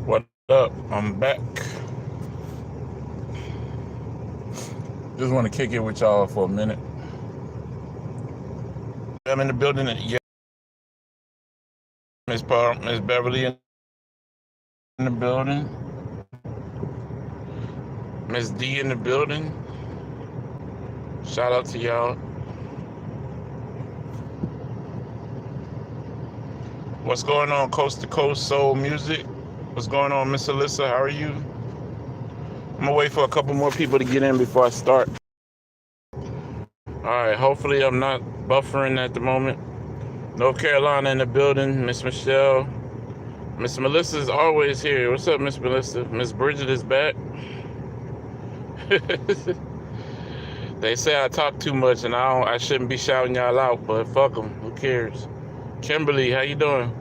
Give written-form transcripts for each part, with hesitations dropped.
What up? I'm back. Just want to kick it with y'all for a minute. I'm in the building. Yeah, Miss Beverly in the building. Miss D in the building. Shout out to y'all. What's going on, Coast to Coast Soul Music? What's going on, Miss Alyssa? How are you? I'm gonna wait for a couple more people to get in before I start. All right, hopefully I'm not buffering at the moment. North Carolina in the building. Miss Michelle. Miss Melissa's always here. What's up, Miss Melissa? Miss Bridget is back. They say I talk too much and I shouldn't be shouting y'all out, but fuck them. Who cares? Kimberly, how you doing?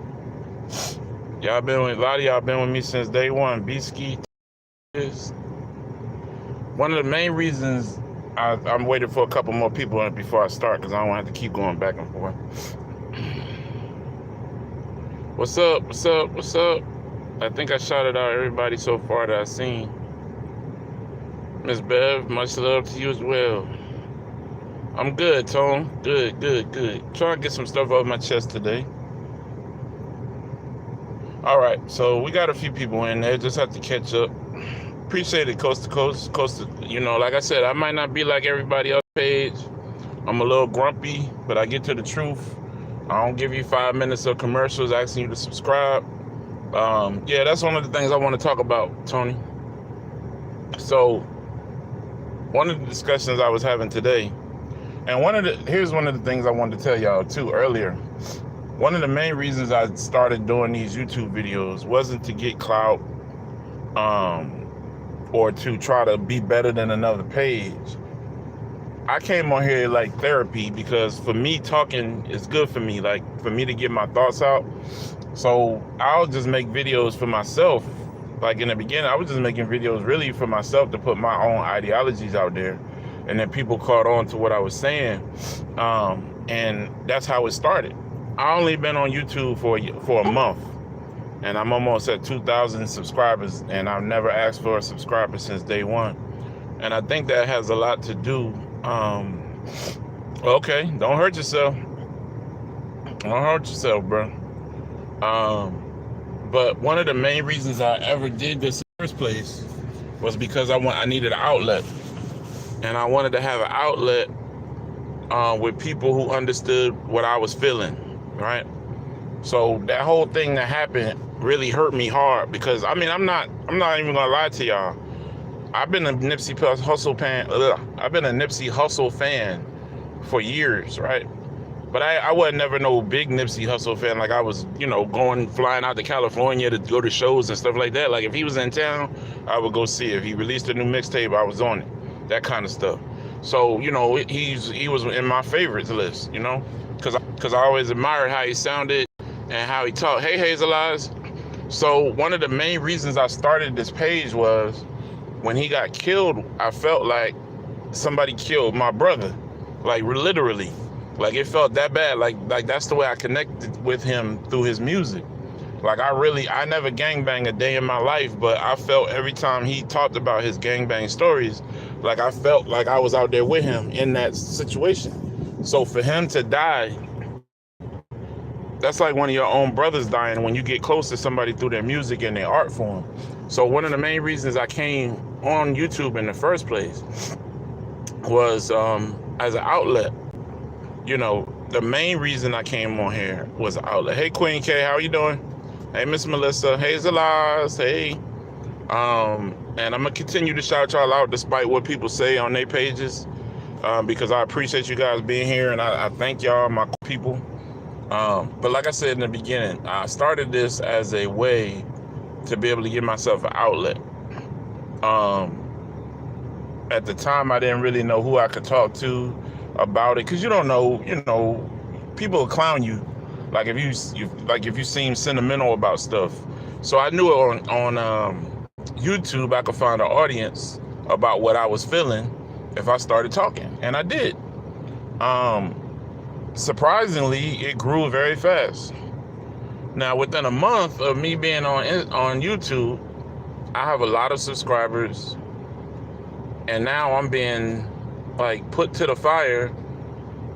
A lot of y'all been with me since day one. B-Ski is one of the main reasons I'm waiting for a couple more people before I start, because I don't have to keep going back and forth. What's up? What's up? What's up? I think I shouted out everybody so far that I've seen. Miss Bev, much love to you as well. I'm good, Tone. Good. Trying to get some stuff off my chest today. All right, so we got a few people in there. Just have to catch up. Appreciate it, Coast to Coast. Like I said, I might not be like everybody else's page. I'm a little grumpy, but I get to the truth. I don't give you 5 minutes of commercials asking you to subscribe. Yeah, that's one of the things I want to talk about, Tony. So, one of the discussions I was having today, and here's one of the things I wanted to tell y'all too earlier. One of the main reasons I started doing these YouTube videos wasn't to get clout, or to try to be better than another page. I came on here like therapy, because for me, talking is good for me, like for me to get my thoughts out. So I'll just make videos for myself. Like in the beginning, I was just making videos really for myself to put my own ideologies out there. And then people caught on to what I was saying. And that's how it started. I only been on YouTube for a month. And I'm almost at 2,000 subscribers. And I've never asked for a subscriber since day one. And I think that has a lot to do. Okay, don't hurt yourself. Don't hurt yourself, bro. But one of the main reasons I ever did this in the first place was because I needed an outlet. And I wanted to have an outlet with people who understood what I was feeling, right? So that whole thing that happened really hurt me hard, because I'm not even gonna lie to y'all. I've been a Nipsey Hussle fan for years, right? But I wasn't never no big Nipsey Hussle fan. Like I was, flying out to California to go to shows and stuff like that. Like if he was in town, I would go see it. If he released a new mixtape, I was on it. That kind of stuff. So, he was in my favorites list, because I always admired how he sounded and how he talked. Hey, Hazel Eyes. So one of the main reasons I started this page was when he got killed, I felt like somebody killed my brother, like literally. Like it felt that bad. Like that's the way I connected with him, through his music. Like I never gangbanged a day in my life, but I felt every time he talked about his gangbang stories, like I felt like I was out there with him in that situation. So for him to die, that's like one of your own brothers dying when you get close to somebody through their music and their art form. So one of the main reasons I came on YouTube in the first place was as an outlet. The main reason I came on here was an outlet. Hey, Queen K, how are you doing? Hey, Miss Melissa. Hey, Zalaz. Hey. And I'm going to continue to shout y'all out despite what people say on their pages, because I appreciate you guys being here, and I thank y'all, my people. But like I said in the beginning, I started this as a way to be able to give myself an outlet. At the time, I didn't really know who I could talk to about it, because you don't know, people will clown you, like if you seem sentimental about stuff. So I knew on YouTube I could find an audience about what I was feeling if I started talking, and I did. Surprisingly, it grew very fast. Now, within a month of me being on YouTube, I have a lot of subscribers, and now I'm being like put to the fire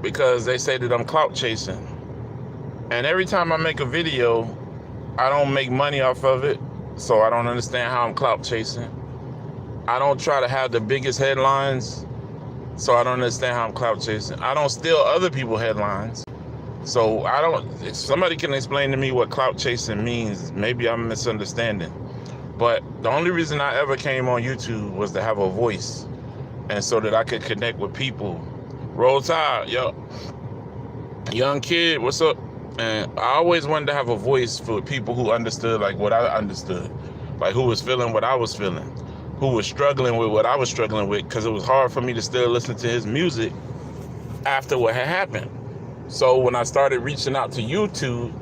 because they say that I'm clout chasing. And every time I make a video, I don't make money off of it, so I don't understand how I'm clout chasing. I don't try to have the biggest headlines, so I don't understand how I'm clout chasing. I don't steal other people's headlines, so I don't. If somebody can explain to me what clout chasing means, maybe I'm misunderstanding. But the only reason I ever came on YouTube was to have a voice, and so that I could connect with people. Roll Tide, yo, young kid, what's up? And I always wanted to have a voice for people who understood like what I understood, like who was feeling what I was feeling, who was struggling with what I was struggling with, because it was hard for me to still listen to his music after what had happened. So when I started reaching out to YouTube,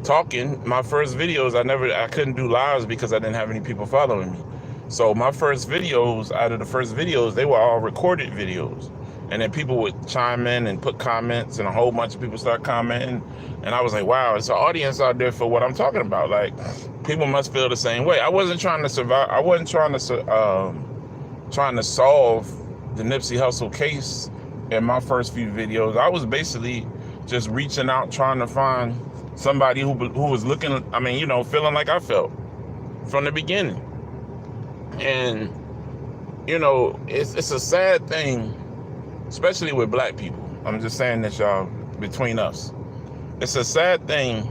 talking, my first videos, I couldn't do lives because I didn't have any people following me. So my first videos, out of the first videos, they were all recorded videos. And then people would chime in and put comments, and a whole bunch of people start commenting. And I was like, wow, it's an audience out there for what I'm talking about. Like, people must feel the same way. I wasn't trying to survive. I wasn't trying to solve the Nipsey Hussle case in my first few videos. I was basically just reaching out, trying to find somebody who was looking, feeling like I felt from the beginning. And, it's a sad thing, especially with black people. I'm just saying this, y'all, between us. It's a sad thing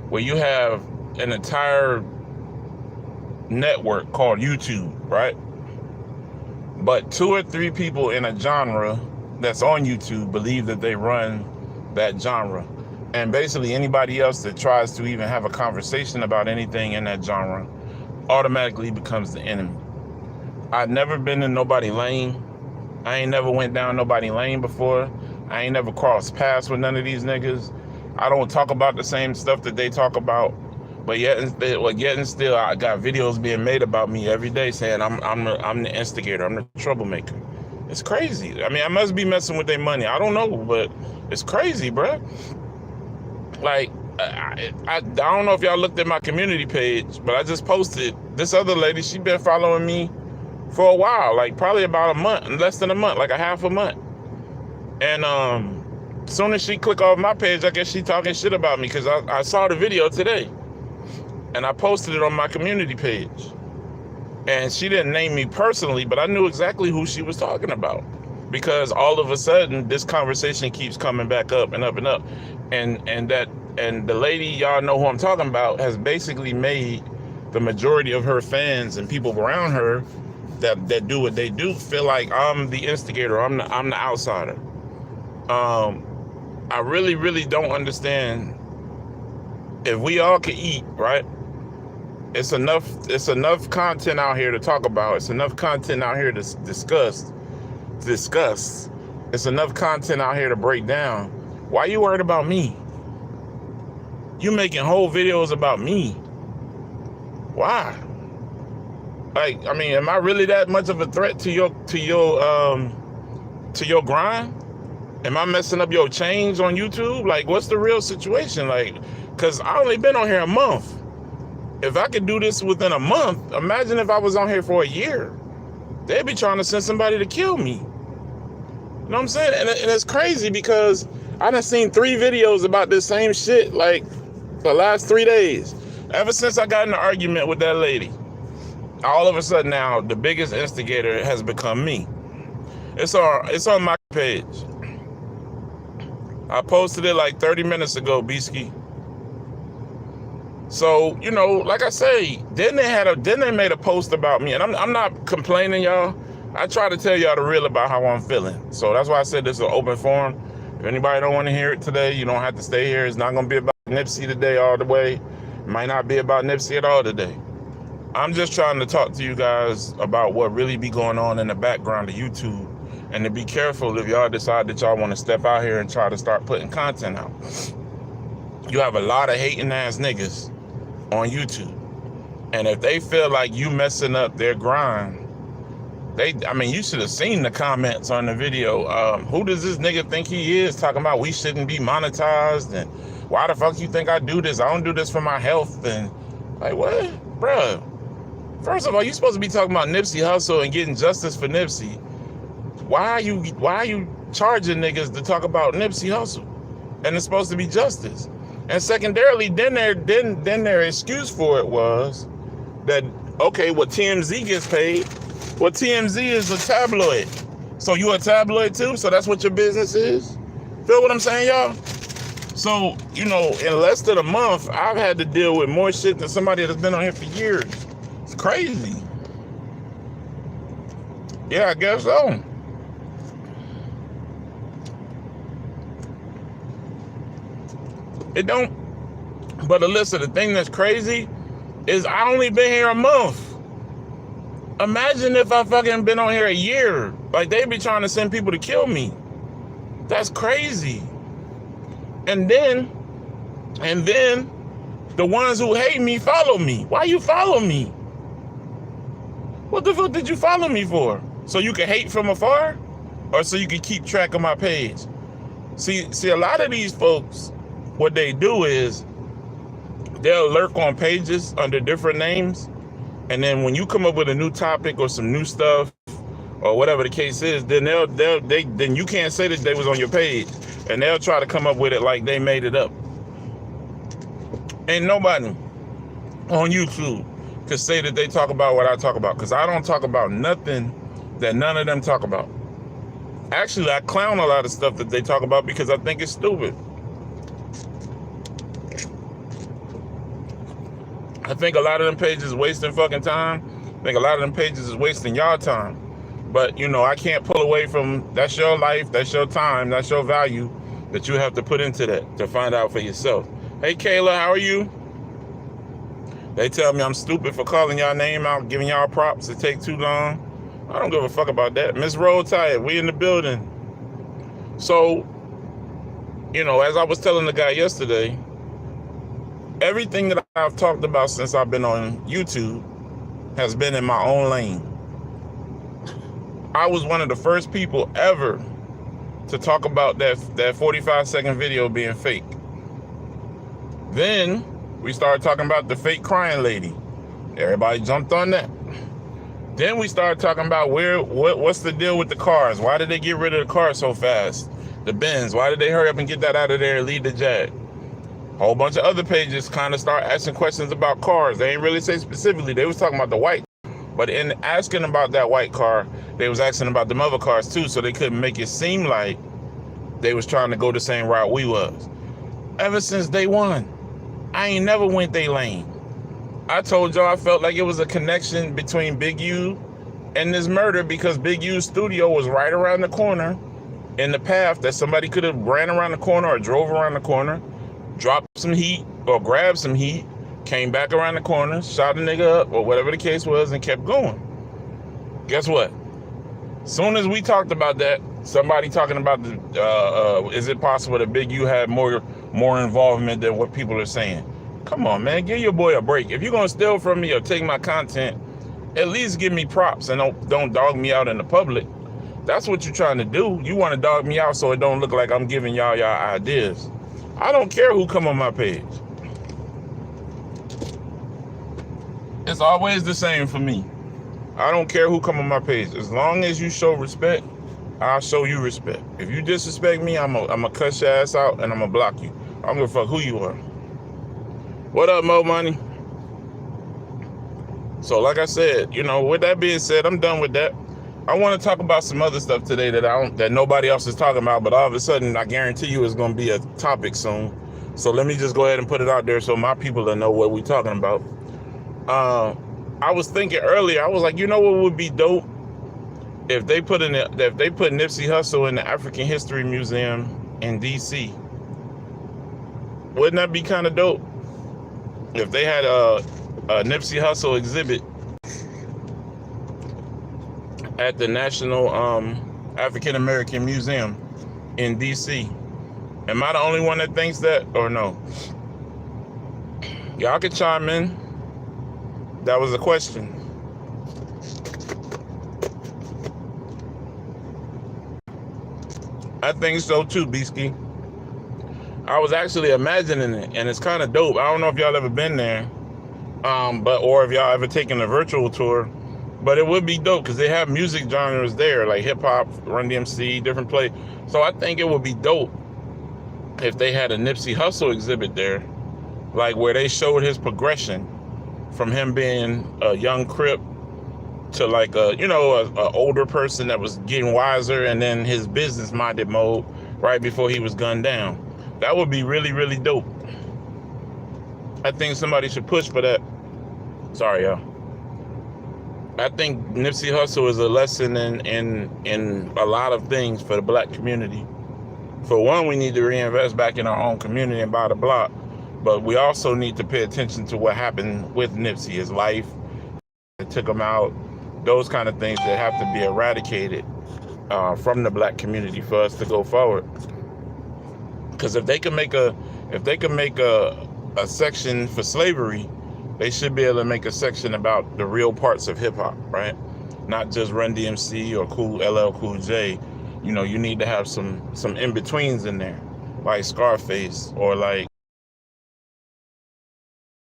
where you have an entire network called YouTube, right? But 2 or 3 people in a genre that's on YouTube believe that they run that genre. And basically anybody else that tries to even have a conversation about anything in that genre automatically becomes the enemy. I've never been in nobody's lane. I ain't never went down nobody's lane before. I ain't never crossed paths with none of these niggas. I don't talk about the same stuff that they talk about. But yet and still, I got videos being made about me every day saying I'm the instigator, I'm the troublemaker. It's crazy. I mean, I must be messing with their money. I don't know, but it's crazy, bruh. Like, I don't know if y'all looked at my community page, but I just posted this other lady. She been following me for a while, like probably about a month, less than a month, like a half a month. And as soon as she click off my page, I guess she talking shit about me because I saw the video today. And I posted it on my community page. And she didn't name me personally, but I knew exactly who she was talking about. Because all of a sudden, this conversation keeps coming back up and up and up. And the lady, y'all know who I'm talking about, has basically made the majority of her fans and people around her that do what they do feel like I'm the instigator, I'm the outsider. I really, really don't understand. If we all could eat, right? It's enough content out here to talk about. It's enough content out here to discuss. It's enough content out here to break down. Why you worried about me? You making whole videos about me. Why? Like, I mean, am I really that much of a threat to your grind? Am I messing up your change on YouTube? Like, what's the real situation? Like, because I only been on here a month. If I could do this within a month, imagine if I was on here for a year. They'd be trying to send somebody to kill me. You know what I'm saying? And it's crazy because I done seen 3 videos about this same shit like the last 3 days. Ever since I got in an argument with that lady, all of a sudden now the biggest instigator has become me. It's on my page. I posted it like 30 minutes ago, Beasky. So, like I say, then they made a post about me, and I'm not complaining, y'all. I try to tell y'all the real about how I'm feeling. So that's why I said this is an open forum. If anybody don't want to hear it today, you don't have to stay here. It's not gonna be about Nipsey today all the way. It might not be about Nipsey at all today. I'm just trying to talk to you guys about what really be going on in the background of YouTube, and to be careful if y'all decide that y'all want to step out here and try to start putting content out. You have a lot of hating ass niggas on YouTube, and if they feel like you messing up their grind, you should have seen the comments on the video. Who does this nigga think he is, talking about we shouldn't be monetized, and Why the fuck you think I do this? I don't do this for my health. And like, what? Bruh. First of all, you're supposed to be talking about Nipsey Hussle and getting justice for Nipsey. Why are you charging niggas to talk about Nipsey Hussle? And it's supposed to be justice. And secondarily, then their excuse for it was that, okay, well, TMZ gets paid. Well, TMZ is a tabloid. So you a tabloid too? So that's what your business is? Feel what I'm saying, y'all? So, you know, in less than a month, I've had to deal with more shit than somebody that's been on here for years. It's crazy. Yeah, I guess so. It don't. But Alyssa, the thing that's crazy is I only been here a month. Imagine if I fucking been on here a year. Like, they be trying to send people to kill me. That's crazy. And then the ones who hate me follow me. Why you follow me? What the fuck did you follow me for? So you can hate from afar? Or so you can keep track of my page? See, a lot of these folks, what they do is they'll lurk on pages under different names. And then when you come up with a new topic or some new stuff or whatever the case is, then then you can't say that they was on your page. And they'll try to come up with it like they made it up. Ain't nobody on YouTube could say that they talk about what I talk about, because I don't talk about nothing that none of them talk about. Actually, I clown a lot of stuff that they talk about because I think it's stupid. I think a lot of them pages is wasting fucking time. I think a lot of them pages is wasting y'all time. But, you know, I can't pull away from, that's your life, that's your time, that's your value that you have to put into that to find out for yourself. Hey, Kayla, how are you? They tell me I'm stupid for calling y'all name out, giving y'all props. It take too long. I don't give a fuck about that. Miss Roll Tide, we in the building. So, you know, as I was telling the guy yesterday, everything that I've talked about since I've been on YouTube has been in my own lane. I was one of the first people ever to talk about that 45-second video being fake. Then we started talking about the fake crying lady. Everybody jumped on that. Then we started talking about what's the deal with the cars? Why did they get rid of the cars so fast? The Benz, why did they hurry up and get that out of there and leave the Jag? A whole bunch of other pages kind of start asking questions about cars. They ain't really say specifically. They was talking about the white. But in asking about that white car, they was asking about the other cars too, so they couldn't make it seem like they was trying to go the same route we was. Ever since day one, I ain't never went they lane. I told y'all I felt like it was a connection between Big U and this murder because Big U's studio was right around the corner in the path that somebody could have ran around the corner or drove around the corner, dropped some heat or grabbed some heat, came back around the corner, shot a nigga up or whatever the case was and kept going. Guess what? Soon as we talked about that, somebody talking about is it possible that Big U had more involvement than what people are saying? Come on, man, give your boy a break. If you're gonna steal from me or take my content, at least give me props and don't dog me out in the public. That's what you're trying to do. You want to dog me out so it don't look like I'm giving y'all ideas. I don't care who come on my page. It's always the same for me. I don't care who come on my page. As long as you show respect, I'll show you respect. If you disrespect me, I'm gonna cuss your ass out and I'm gonna block you. I don't give a fuck who you are. What up, Mo Money? So like I said, you know, with that being said, I'm done with that. I want to talk about some other stuff today that nobody else is talking about, but all of a sudden I guarantee you it's gonna be a topic soon. So let me just go ahead and put it out there so my people will know what we're talking about. I was thinking earlier, I was like, you know what would be dope? If they put Nipsey Hussle in the African History Museum in DC. Wouldn't that be kind of dope? If they had a Nipsey Hussle exhibit at the National African American Museum in DC. Am I the only one that thinks that or no? Y'all can chime in. That was a question. I think so too, Beasky. I was actually imagining it, and it's kind of dope. I don't know if y'all ever been there, or if y'all ever taken a virtual tour, but it would be dope because they have music genres there, like hip hop, Run DMC, different play. So I think it would be dope if they had a Nipsey Hussle exhibit there, like where they showed his progression from him being a young Crip to like a older person that was getting wiser, and then his business minded mode right before he was gunned down. That would be really, really dope. I think somebody should push for that. Sorry, y'all. I think Nipsey Hussle is a lesson in a lot of things for the black community. For one, we need to reinvest back in our own community and buy the block, but we also need to pay attention to what happened with Nipsey, his life, that took him out, those kind of things that have to be eradicated from the black community for us to go forward. Because if they can make a section for slavery, they should be able to make a section about the real parts of hip hop, right? Not just Run DMC or LL Cool J. You know, you need to have some in betweens in there, like Scarface or like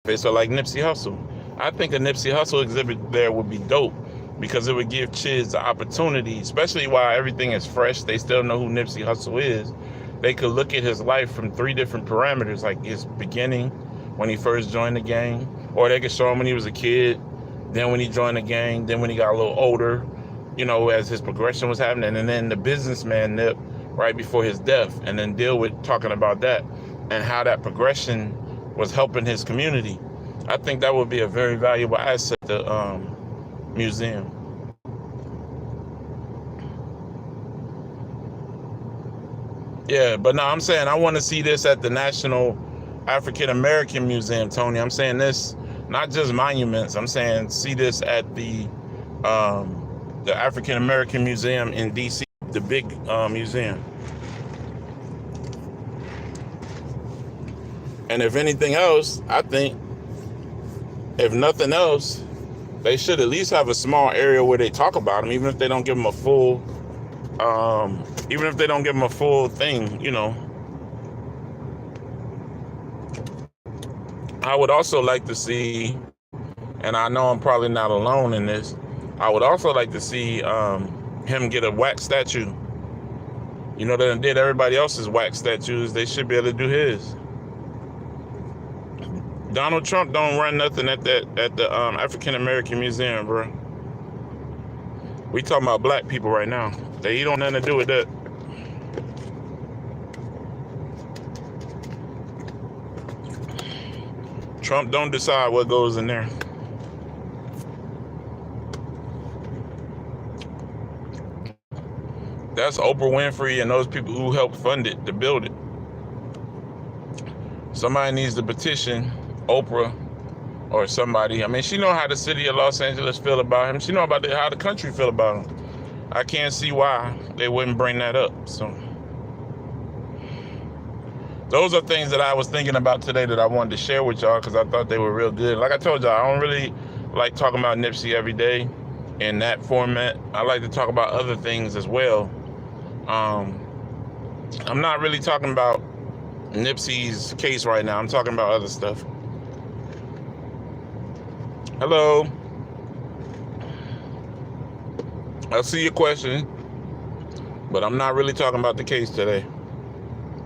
Nipsey Hussle. I think a Nipsey Hussle exhibit there would be dope because it would give kids the opportunity, especially while everything is fresh. They still know who Nipsey Hussle is. They could look at his life from 3 different parameters, like his beginning, when he first joined the gang, or they could show him when he was a kid, then when he joined the gang, then when he got a little older, you know, as his progression was happening, and then the businessman Nip right before his death, and then deal with talking about that and how that progression was helping his community. I think that would be a very valuable asset to the museum. Yeah, but no, I'm saying I want to see this at the National African American Museum, Tony. I'm saying this, not just monuments. I'm saying see this at the African American Museum in DC, the big museum. And if anything else, I think, if nothing else, they should at least have a small area where they talk about them, even if they don't give them a full, thing, you know. I would also like to see, and I know I'm probably not alone in this, I would also like to see him get a wax statue. You know, they did everybody else's wax statues. They should be able to do his. Donald Trump don't run nothing at the African American Museum, bro. We talking about black people right now. He don't have nothing to do with that. Trump don't decide what goes in there. That's Oprah Winfrey and those people who helped fund it, to build it. Somebody needs to petition Oprah or somebody. I mean, she know how the city of Los Angeles feel about him. She know about how the country feel about him. I can't see why they wouldn't bring that up. So those are things that I was thinking about today that I wanted to share with y'all because I thought they were real good. Like I told y'all, I don't really like talking about Nipsey every day in that format. I like to talk about other things as well. I'm not really talking about Nipsey's case right now. I'm talking about other stuff. Hello. I see your question, but I'm not really talking about the case today.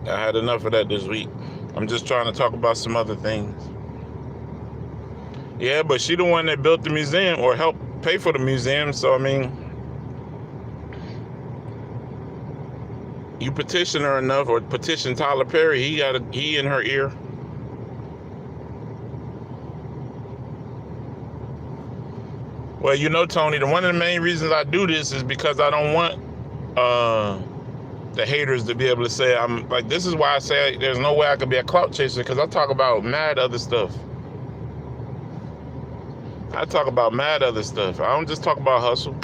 I had enough of that this week. I'm just trying to talk about some other things. Yeah, but she the one that built the museum or helped pay for the museum, so I mean, you petition her enough, or petition Tyler Perry, he in her ear. Well, you know, Tony, one of the main reasons I do this is because I don't want the haters to be able to say, I'm like, this is why I say there's no way I could be a clout chaser, because I talk about mad other stuff. I don't just talk about hustle.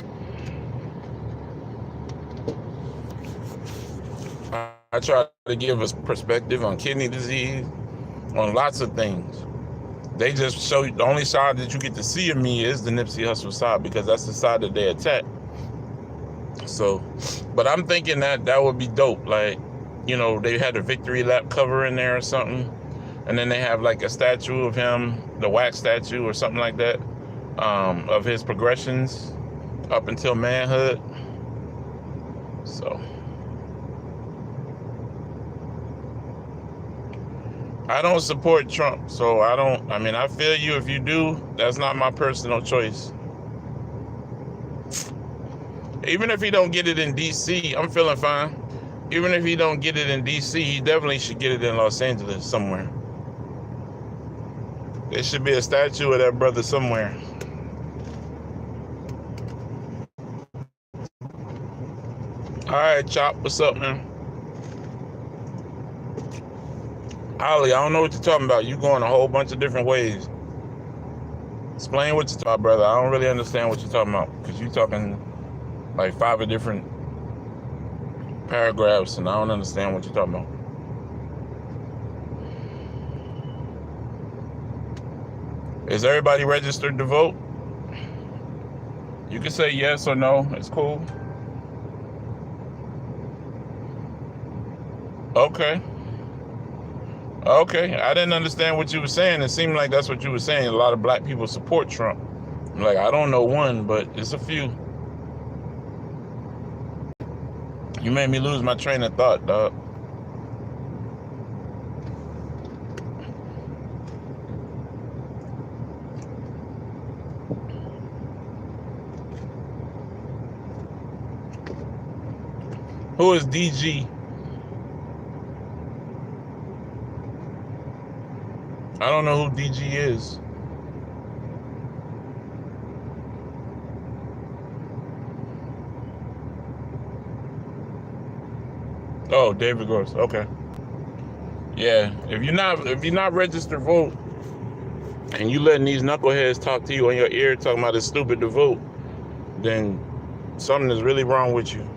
I try to give us perspective on kidney disease, on lots of things. They just show you, the only side that you get to see of me is the Nipsey Hussle side, because that's the side that they attack. So, but I'm thinking that would be dope. Like, you know, they had a victory lap cover in there or something. And then they have like a statue of him, the wax statue or something like that, of his progressions up until manhood. So I don't support Trump. So I mean, I feel you if you do. That's not my personal choice. Even if he don't get it in DC, I'm feeling fine. Even if he don't get it in DC, he definitely should get it in Los Angeles somewhere. There should be a statue of that brother somewhere. All right, Chop, what's up, man? Ollie, I don't know what you're talking about. You going a whole bunch of different ways. Explain what you're talking about, brother. I don't really understand what you're talking about because you're talking like 5 different paragraphs, and I don't understand what you're talking about. Is everybody registered to vote? You can say yes or no. It's cool. Okay. Okay. I didn't understand what you were saying. It seemed like that's what you were saying. A lot of black people support Trump. I'm like, I don't know one, but it's a few. You made me lose my train of thought, dog. Who is DG? I don't know who DG is. Oh, David Gross. Okay. Yeah. If you're not registered vote, and you letting these knuckleheads talk to you in your ear, talking about it's stupid to vote, then something is really wrong with you.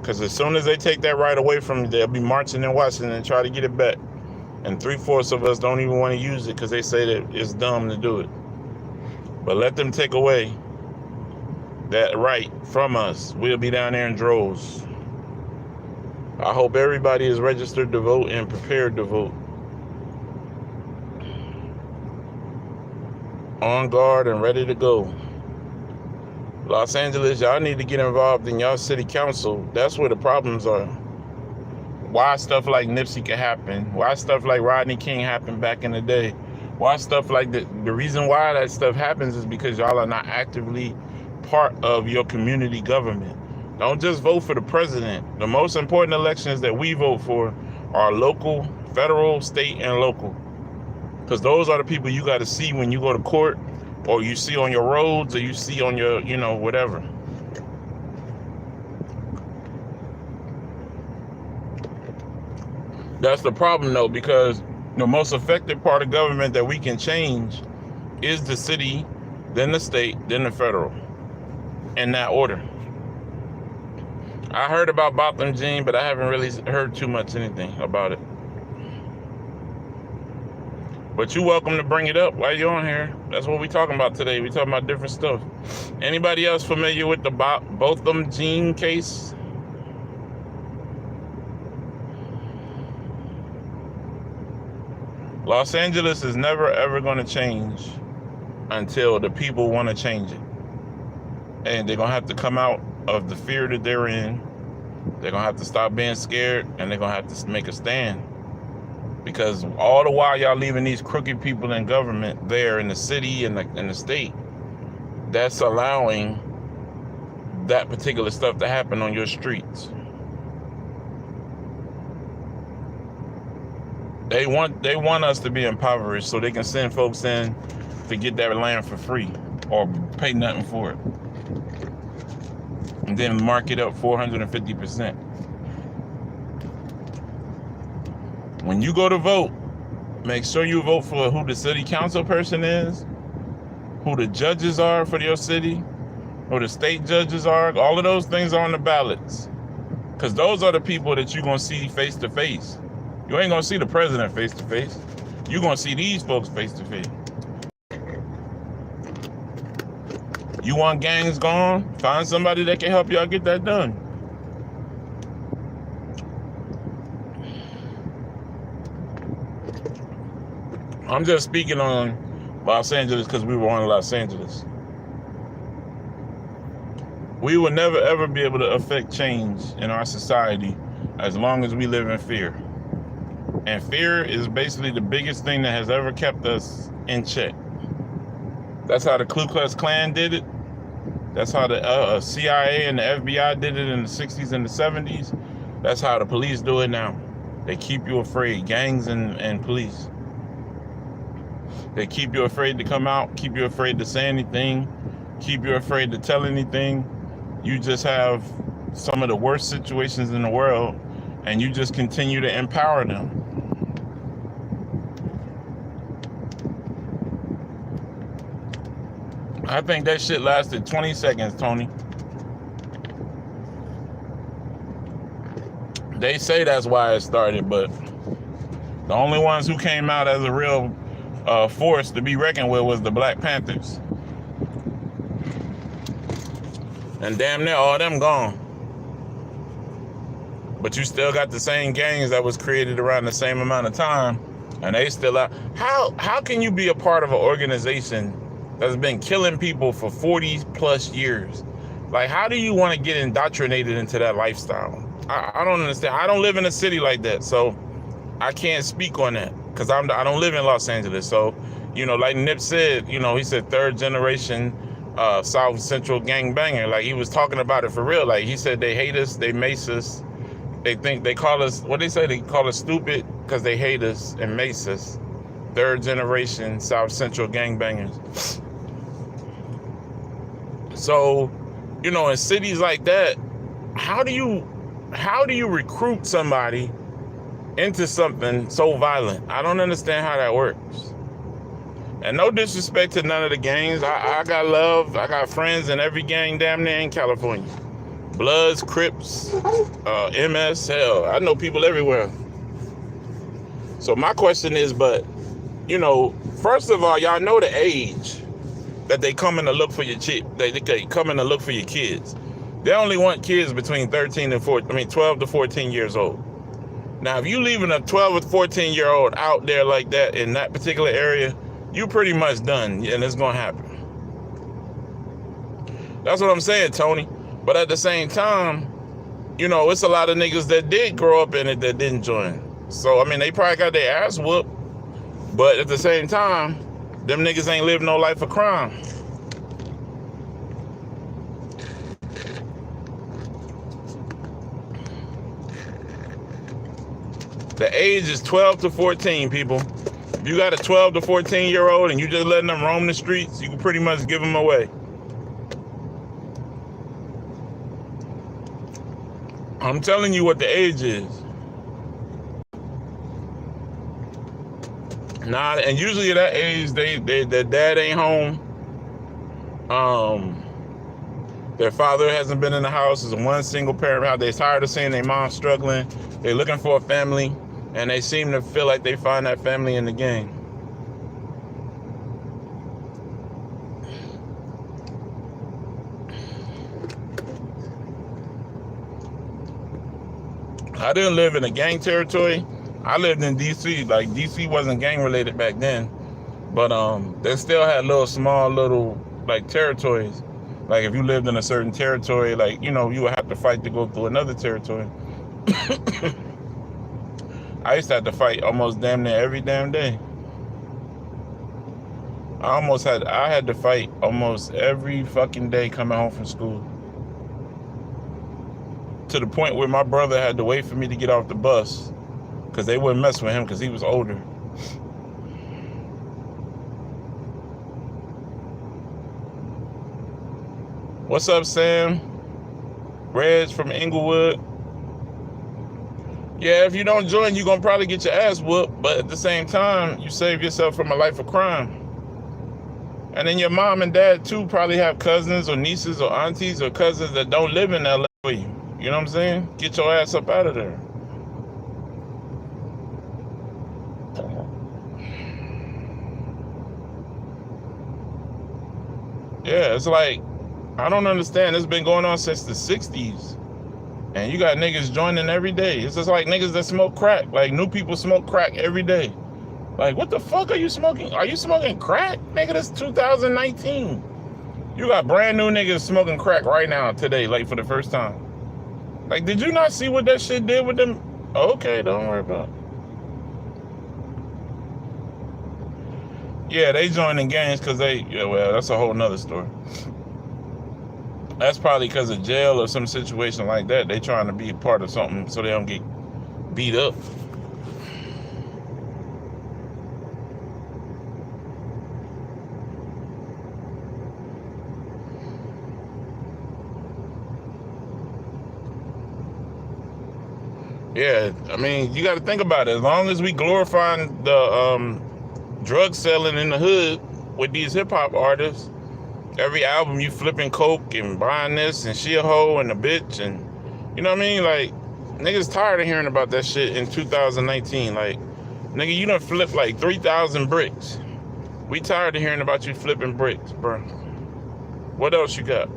Because as soon as they take that right away from you, they'll be marching in Washington and try to get it back. And 3/4 of us don't even want to use it because they say that it's dumb to do it. But let them take away that right from us. We'll be down there in droves. I hope everybody is registered to vote and prepared to vote. On guard and ready to go. Los Angeles, y'all need to get involved in y'all city council. That's where the problems are. Why stuff like Nipsey can happen? Why stuff like Rodney King happened back in the day? Why stuff like that? The reason why that stuff happens is because y'all are not actively part of your community government. Don't just vote for the president. The most important elections that we vote for are local, federal, state, and local. Because those are the people you got to see when you go to court, or you see on your roads, or you see on your, whatever. That's the problem, though, because the most effective part of government that we can change is the city, then the state, then the federal, in that order. I heard about Botham Jean, but I haven't really heard too much anything about it. But you're welcome to bring it up while you're on here. That's what we're talking about today. We're talking about different stuff. Anybody else familiar with the Botham Jean case? Los Angeles is never, ever going to change until the people want to change it. And they're going to have to come out of the fear that they're in. They're going to have to stop being scared, and they're going to have to make a stand. Because all the while y'all leaving these crooked people in government there in the city and the state, that's allowing that particular stuff to happen on your streets. They want us to be impoverished so they can send folks in to get that land for free or pay nothing for it. And then mark it up 450%. When you go to vote, make sure you vote for who the city council person is, who the judges are for your city, who the state judges are. All of those things are on the ballots. Because those are the people that you're going to see face to face. You ain't going to see the president face to face. You're going to see these folks face to face. You want gangs gone? Find somebody that can help y'all get that done. I'm just speaking on Los Angeles because we were on Los Angeles. We will never ever be able to affect change in our society as long as we live in fear. And fear is basically the biggest thing that has ever kept us in check. That's how the Ku Klux Klan did it. That's how the CIA and the FBI did it in the 60s and the 70s. That's how the police do it now. They keep you afraid, gangs and police. They keep you afraid to come out, keep you afraid to say anything, keep you afraid to tell anything. You just have some of the worst situations in the world, and you just continue to empower them. I think that shit lasted 20 seconds, Tony. They say that's why it started, but the only ones who came out as a real force to be reckoned with was the Black Panthers. And damn near all them gone. But you still got the same gangs that was created around the same amount of time, and they still out. How can you be a part of an organization that's been killing people for 40 plus years? Like, how do you want to get indoctrinated into that lifestyle? I don't understand. I don't live in a city like that, so I can't speak on that because I don't live in Los Angeles. So, you know, like Nip said, you know, he said third generation South Central gangbanger. Like, he was talking about it for real. Like, he said they hate us, they mace us, they call us, what they say, they call us stupid because they hate us and mace us. Third generation South Central gangbangers. So, you know, in cities like that, how do you recruit somebody into something so violent? I don't understand how that works. And no disrespect to none of the gangs. I got love. I got friends in every gang damn near in California. Bloods, Crips, MS, hell, I know people everywhere. So my question is, but, you know, first of all, y'all know the age that they coming to look for your chick. They coming to look for your kids. They only want kids between 12 to 14 years old. Now, if you leaving a 12 or 14-year-old out there like that in that particular area, you pretty much done, and it's gonna happen. That's what I'm saying, Tony. But at the same time, you know, it's a lot of niggas that did grow up in it that didn't join. So, I mean, they probably got their ass whooped, but at the same time, them niggas ain't living no life of crime. The age is 12 to 14, people. If you got a 12 to 14-year-old and you just letting them roam the streets, you can pretty much give them away. I'm telling you what the age is. Nah, and usually at that age, their dad ain't home. Their father hasn't been in the house. It's a one single parent house. They're tired of seeing their mom struggling. They're looking for a family, and they seem to feel like they find that family in the gang. I didn't live in a gang territory. I lived in DC. Like, DC wasn't gang related back then, but they still had small little like territories. Like, if you lived in a certain territory, like, you know, you would have to fight to go through another territory. I used to have to fight almost damn near every damn day. I had to fight almost every fucking day coming home from school. To the point where my brother had to wait for me to get off the bus because they wouldn't mess with him because he was older. What's up, Sam? Reg from Inglewood. Yeah, if you don't join, you're going to probably get your ass whooped, but at the same time, you save yourself from a life of crime. And then your mom and dad, too, probably have cousins or nieces or aunties or cousins that don't live in LA with you. You know what I'm saying? Get your ass up out of there. Yeah, it's like, I don't understand. It's been going on since the 60s. And you got niggas joining every day. It's just like niggas that smoke crack. Like, new people smoke crack every day. Like, what the fuck are you smoking? Are you smoking crack? Nigga, this 2019. You got brand new niggas smoking crack right now, today, like for the first time. Like, did you not see what that shit did with them? Okay, don't worry about it. Yeah, they joining gangs because yeah, well, that's a whole nother story. That's probably because of jail or some situation like that. They trying to be a part of something so they don't get beat up. Yeah, I mean, you got to think about it. As long as we glorifying the drug selling in the hood with these hip hop artists, every album you flipping coke and buying this and she a hoe and a bitch, and you know what I mean? Like, niggas tired of hearing about that shit in 2019. Like, nigga, you done flipped like 3,000 bricks. We tired of hearing about you flipping bricks, bro. What else you got?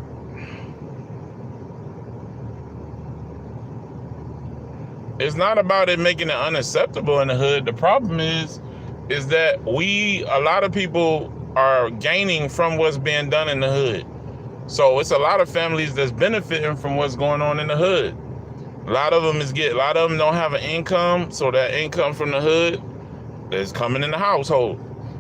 It's not about it making it unacceptable in the hood. The problem is that a lot of people are gaining from what's being done in the hood. So it's a lot of families that's benefiting from what's going on in the hood. A lot of them don't have an income, so that income from the hood is coming in the household.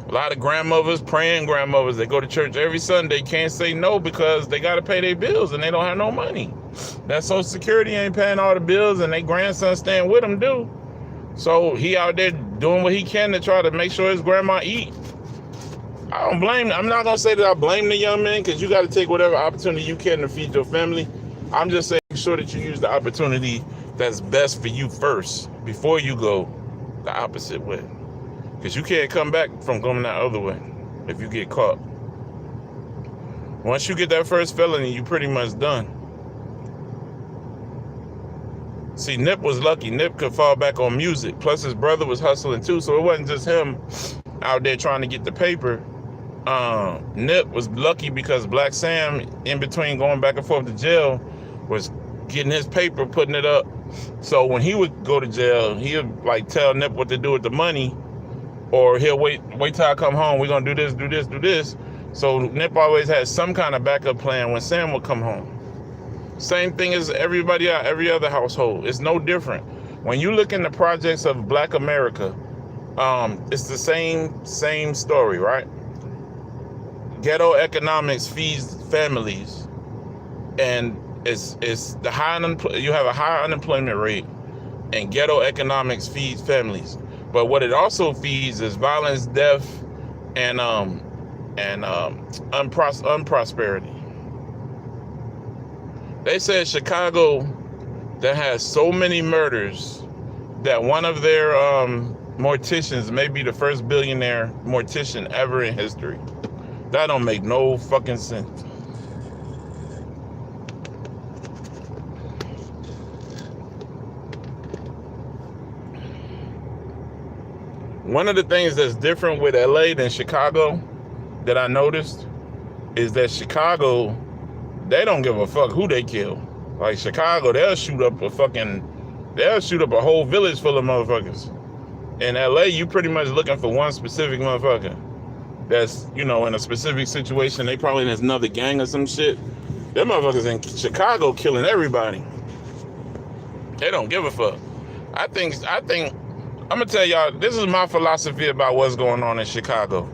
A lot of grandmothers, praying grandmothers, they go to church every Sunday, can't say no because they got to pay their bills and they don't have no money. That Social Security ain't paying all the bills and their grandson staying with them do. So he out there doing what he can to try to make sure his grandma eat. I'm not going to say that I blame the young man, because you got to take whatever opportunity you can to feed your family. I'm just saying, make sure that you use the opportunity that's best for you first before you go the opposite way. Because you can't come back from going that other way if you get caught. Once you get that first felony, you pretty much done. See, Nip was lucky. Nip could fall back on music. Plus, his brother was hustling too, so it wasn't just him out there trying to get the paper. Nip was lucky because Black Sam, in between going back and forth to jail, was getting his paper, putting it up. So when he would go to jail, he would like tell Nip what to do with the money, or he'll wait till I come home. We're gonna do this. So Nip always had some kind of backup plan when Sam would come home. Same thing as everybody out, every other household. It's no different. When you look in the projects of Black America, it's the same story, right? Ghetto economics feeds families, and it's the you have a high unemployment rate, and ghetto economics feeds families. But what it also feeds is violence, death, and unprosperity. They said Chicago that has so many murders that one of their morticians may be the first billionaire mortician ever in history. That don't make no fucking sense. One of the things that's different with LA than Chicago that I noticed is that Chicago, they don't give a fuck who they kill. Like Chicago, they'll shoot up a whole village full of motherfuckers. In LA, you pretty much looking for one specific motherfucker that's, in a specific situation. They probably in another gang or some shit. Them motherfuckers in Chicago killing everybody. They don't give a fuck. I think I'm gonna tell y'all, this is my philosophy about what's going on in Chicago.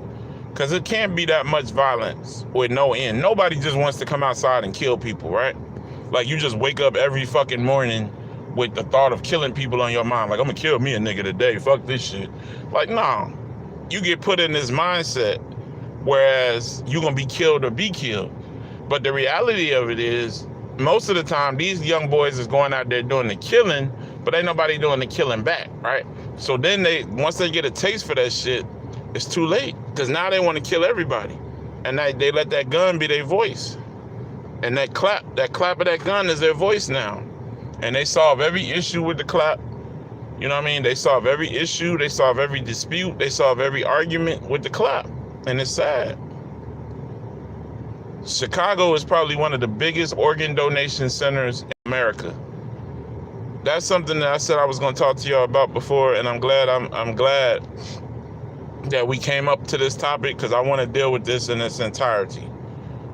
Because it can't be that much violence with no end. Nobody just wants to come outside and kill people, right? Like, you just wake up every fucking morning with the thought of killing people on your mind. Like, I'm gonna kill me a nigga today. Fuck this shit. Like, nah. You get put in this mindset, whereas you gonna be killed or be killed. But the reality of it is, most of the time, these young boys is going out there doing the killing, but ain't nobody doing the killing back, right? So then once they get a taste for that shit, it's too late, because now they want to kill everybody, and they let that gun be their voice, and that clap of that gun is their voice now, and they solve every issue with the clap. You know what I mean? They solve every issue, they solve every dispute, they solve every argument with the clap, and it's sad. Chicago is probably one of the biggest organ donation centers in America. That's something that I said I was going to talk to y'all about before, and I'm glad that we came up to this topic because I want to deal with this in its entirety.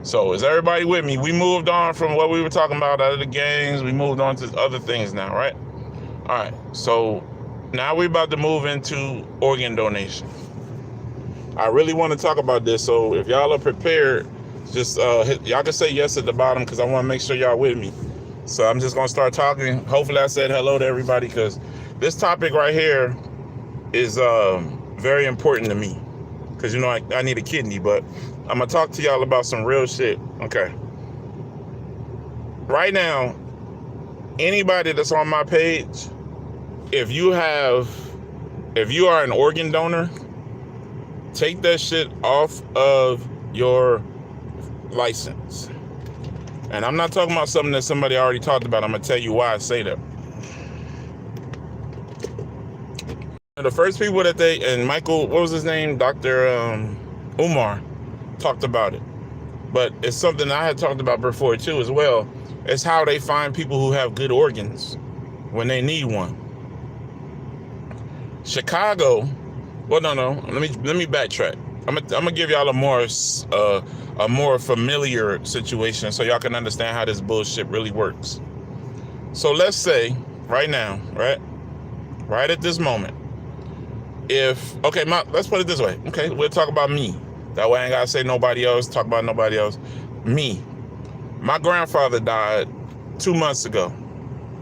So is everybody with me? We moved on from what we were talking about out of the gangs. We moved on to other things now, right? All right. So now we're about to move into organ donation. I really want to talk about this. So if y'all are prepared, just y'all can say yes at the bottom because I want to make sure y'all with me. So I'm just going to start talking. Hopefully I said hello to everybody because this topic right here is very important to me. Because, you know, I need a kidney, but I'm going to talk to y'all about some real shit. Okay. Right now, anybody that's on my page, if you are an organ donor, take that shit off of your license. And I'm not talking about something that somebody already talked about. I'm going to tell you why I say that. The first people that and Michael, what was his name? Dr. Umar talked about it. But it's something I had talked about before too as well. It's how they find people who have good organs when they need one. Chicago, well, no, let me backtrack. I'm gonna give y'all a more familiar situation so y'all can understand how this bullshit really works. So let's say right now, right at this moment, let's put it this way. Okay, we'll talk about me. That way I ain't gotta say nobody else, talk about nobody else. Me. My grandfather died 2 months ago,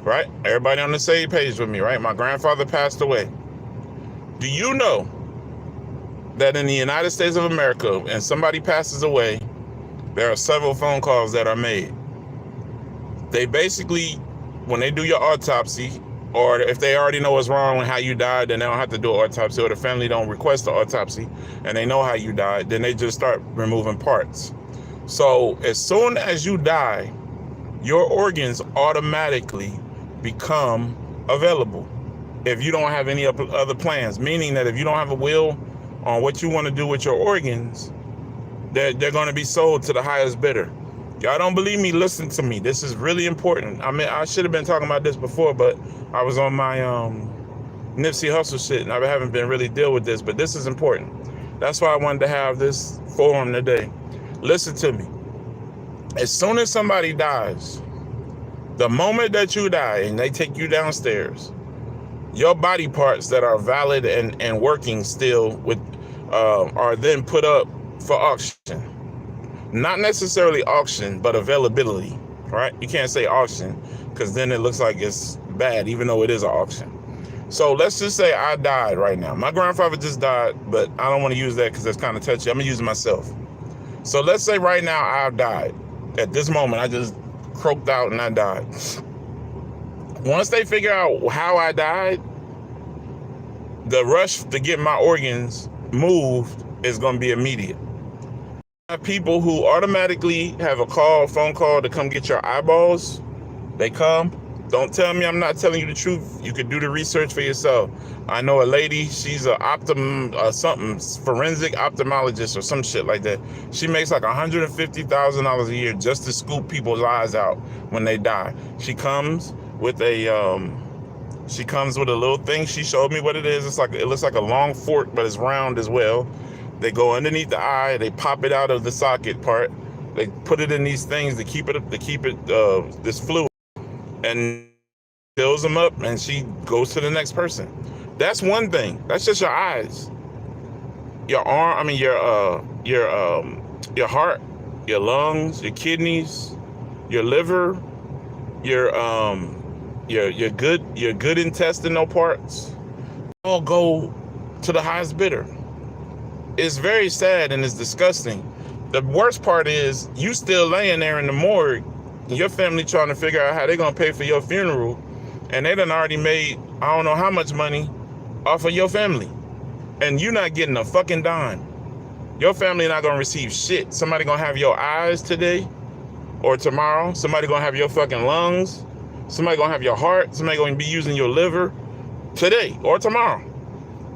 right? Everybody on the same page with me, right? My grandfather passed away. Do you know that in the United States of America, and somebody passes away, there are several phone calls that are made. They basically, when they do your autopsy, or if they already know what's wrong with how you died, then they don't have to do an autopsy, or the family don't request the autopsy, and they know how you died, then they just start removing parts. So as soon as you die, your organs automatically become available if you don't have any other plans, meaning that if you don't have a will on what you want to do with your organs, they're going to be sold to the highest bidder. Y'all don't believe me? Listen to me. This is really important. I mean, I should have been talking about this before, but I was on my Nipsey Hussle shit, and I haven't been really deal with this, but this is important. That's why I wanted to have this forum today. Listen to me. As soon as somebody dies, the moment that you die and they take you downstairs, your body parts that are valid and working still are then put up for auction. Not necessarily auction, but availability, right? You can't say auction because then it looks like it's bad, even though it is an auction. So let's just say I died right now. My grandfather just died, but I don't want to use that because that's kind of touchy. I'm going to use myself. So let's say right now I've died. At this moment, I just croaked out and I died. Once they figure out how I died, the rush to get my organs moved is going to be immediate. People who automatically have a phone call to come get your eyeballs, they come. Don't tell me I'm not telling you the truth. You can do the research for yourself. I know a lady, she's a forensic ophthalmologist or some shit like that. She makes like $150,000 a year just to scoop people's eyes out when they die. She comes with a little thing. She showed me what it is. It looks like a long fork, but it's round as well. They go underneath the eye. They pop it out of the socket part. They put it in these things to keep it this fluid, and fills them up. And she goes to the next person. That's one thing. That's just your eyes. Your arm. I mean your heart, your lungs, your kidneys, your liver, your good intestinal parts all go to the highest bidder. It's very sad and it's disgusting. The worst part is you still laying there in the morgue, your family trying to figure out how they're going to pay for your funeral, and they done already made I don't know how much money off of your family, and you're not getting a fucking dime. Your family not going to receive shit. Somebody going to have your eyes today or tomorrow. Somebody going to have your fucking lungs. Somebody going to have your heart. Somebody going to be using your liver today or tomorrow.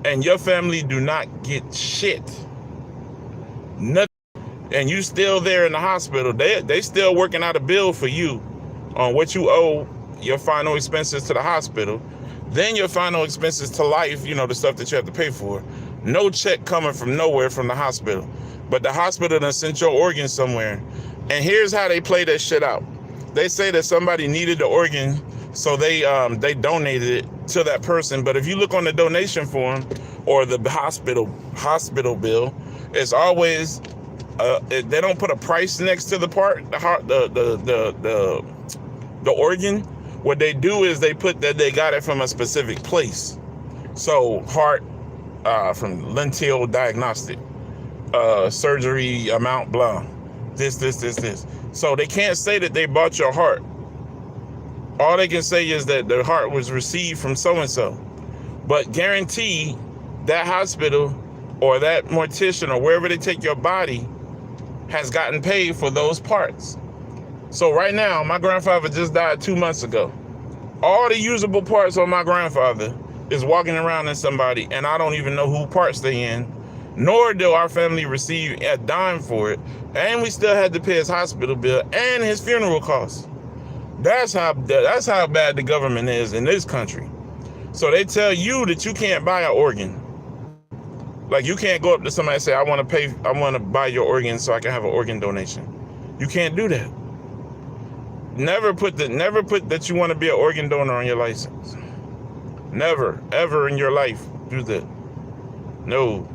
And your family do not get shit. Nothing. And you still there in the hospital. They still working out a bill for you on what you owe your final expenses to the hospital. Then your final expenses to life, the stuff that you have to pay for. No check coming from nowhere from the hospital. But the hospital done sent your organ somewhere. And here's how they play that shit out. They say that somebody needed the organ, so they donated it to that person. But if you look on the donation form or the hospital bill, it's always they don't put a price next to the part, the organ. What they do is they put that they got it from a specific place. So heart from Lentil Diagnostic, surgery amount blah, this. So they can't say that they bought your heart. All they can say is that the heart was received from so-and-so. But guarantee that hospital or that mortician or wherever they take your body has gotten paid for those parts. So right now, my grandfather just died 2 months ago. All the usable parts on my grandfather is walking around in somebody, and I don't even know who parts they in, nor do our family receive a dime for it. And we still had to pay his hospital bill and his funeral costs. That's how bad the government is in this country. So they tell you that you can't buy an organ. Like, you can't go up to somebody and say, I want to buy your organ so I can have an organ donation. You can't do that. Never put that you want to be an organ donor on your license. Never, ever in your life do that. No.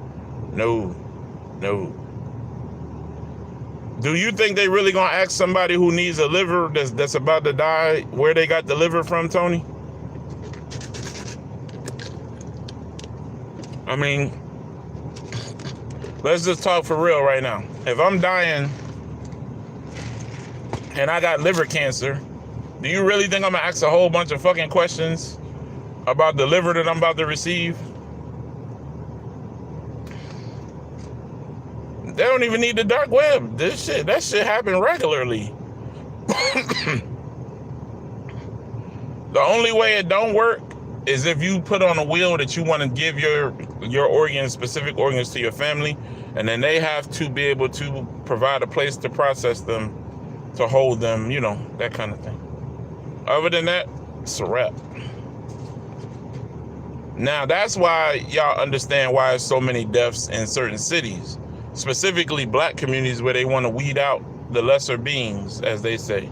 Do you think they really gonna ask somebody who needs a liver that's about to die where they got the liver from, Tony? I mean, let's just talk for real right now. If I'm dying and I got liver cancer, do you really think I'm gonna ask a whole bunch of fucking questions about the liver that I'm about to receive? They don't even need the dark web. That shit happen regularly. The only way it don't work is if you put on a will that you want to give your organs, specific organs, to your family, and then they have to be able to provide a place to process them, to hold them, you know, that kind of thing. Other than that, it's a wrap. Now, that's why y'all understand why there's so many deaths in certain cities, specifically black communities where they want to weed out the lesser beings, as they say.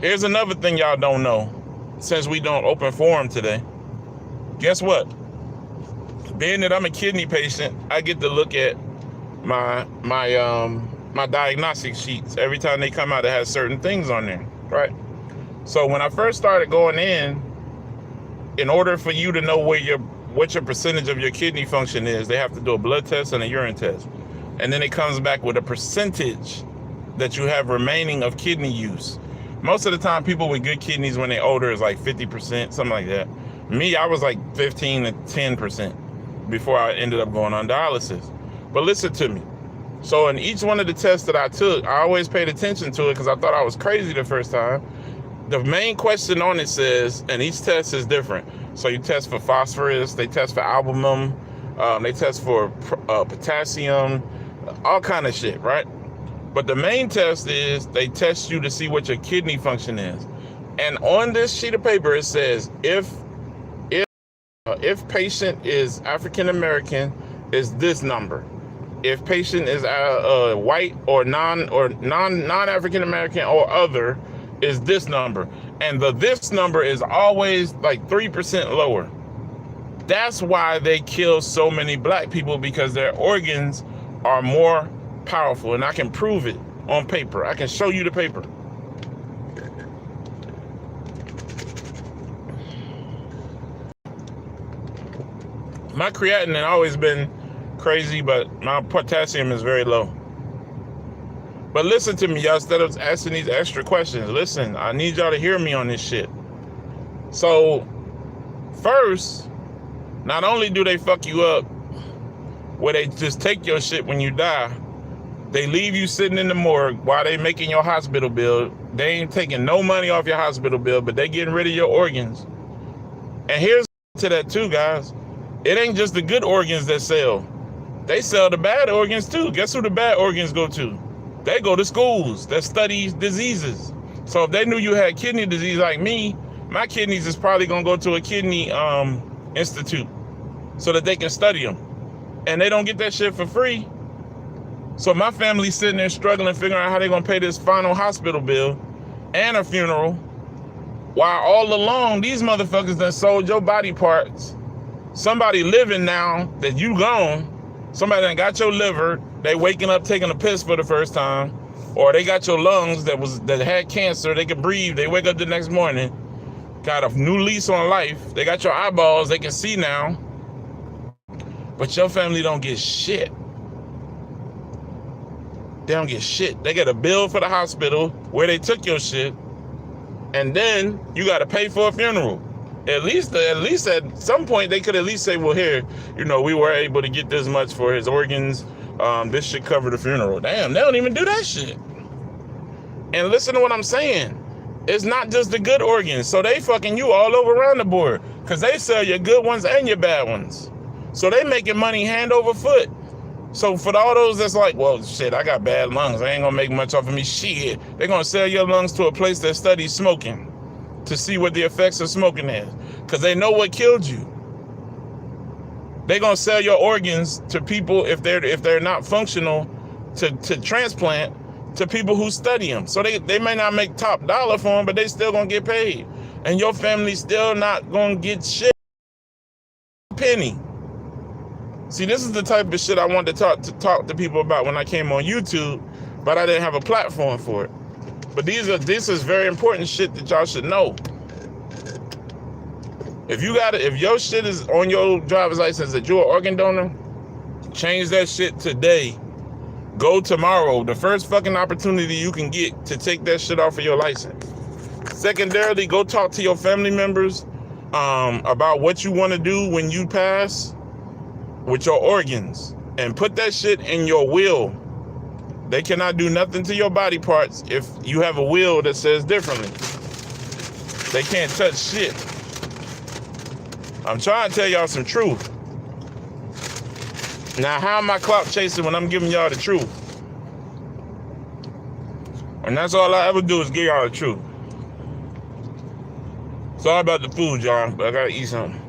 Here's another thing y'all don't know, since we don't open forum today. Guess what? Being that I'm a kidney patient, I get to look at my diagnostic sheets. Every time they come out, it has certain things on there, right? So when I first started going in order for you to know what your percentage of your kidney function is, they have to do a blood test and a urine test. And then it comes back with a percentage that you have remaining of kidney use. Most of the time, people with good kidneys when they're older is like 50%, something like that. Me, I was like 15 to 10% before I ended up going on dialysis. But listen to me. So in each one of the tests that I took, I always paid attention to it because I thought I was crazy the first time. The main question on it says, and each test is different. So you test for phosphorus, they test for albumin, they test for potassium, all kind of shit, right? But the main test is they test you to see what your kidney function is. And on this sheet of paper, it says if patient is African American, is this number. If patient is white or non African American or other, is this number. And this number is always like 3% lower. That's why they kill so many black people, because their organs are more powerful. And I can prove it on paper. I can show you the paper. My creatinine has always been crazy, but my potassium is very low. But listen to me, y'all, instead of asking these extra questions, listen, I need y'all to hear me on this shit. So, first, not only do they fuck you up, where they just take your shit when you die, they leave you sitting in the morgue while they making your hospital bill. They ain't taking no money off your hospital bill, but they getting rid of your organs. And here's to that too, guys. It ain't just the good organs that sell. They sell the bad organs too. Guess who the bad organs go to? They go to schools that study diseases. So if they knew you had kidney disease like me, my kidneys is probably gonna go to a kidney institute so that they can study them. And they don't get that shit for free. So my family's sitting there struggling, figuring out how they're gonna pay this final hospital bill and a funeral, while all along these motherfuckers done sold your body parts. Somebody living now that you gone, somebody done got your liver, they waking up taking a piss for the first time, or they got your lungs that had cancer, they can breathe, they wake up the next morning, got a new lease on life, they got your eyeballs, they can see now, but your family don't get shit. They don't get shit. They get a bill for the hospital where they took your shit, and then you got to pay for a funeral. At least at some point they could at least say, well, here, we were able to get this much for his organs. This should cover the funeral. Damn, they don't even do that shit. And listen to what I'm saying. It's not just the good organs. So they fucking you all over around the board, because they sell your good ones and your bad ones. So they making money hand over foot. So for all those that's like, well, shit, I got bad lungs, I ain't gonna make much off of me. Shit, they're gonna sell your lungs to a place that studies smoking to see what the effects of smoking is, because they know what killed you. They're gonna sell your organs to people if they're not functional to transplant to people who study them. So they may not make top dollar for them, but they still gonna get paid, and your family's still not gonna get shit, penny. See, this is the type of shit I wanted to talk to people about when I came on YouTube, but I didn't have a platform for it. But this is very important shit that y'all should know. If your shit is on your driver's license that you're an organ donor, change that shit today. Go tomorrow. The first fucking opportunity you can get to take that shit off of your license. Secondarily, go talk to your family members about what you want to do when you pass with your organs, and put that shit in your will. They cannot do nothing to your body parts if you have a will that says differently. They can't touch shit. I'm trying to tell y'all some truth. Now, how am I clout chasing when I'm giving y'all the truth? And that's all I ever do is give y'all the truth. Sorry about the food, y'all, but I gotta eat something.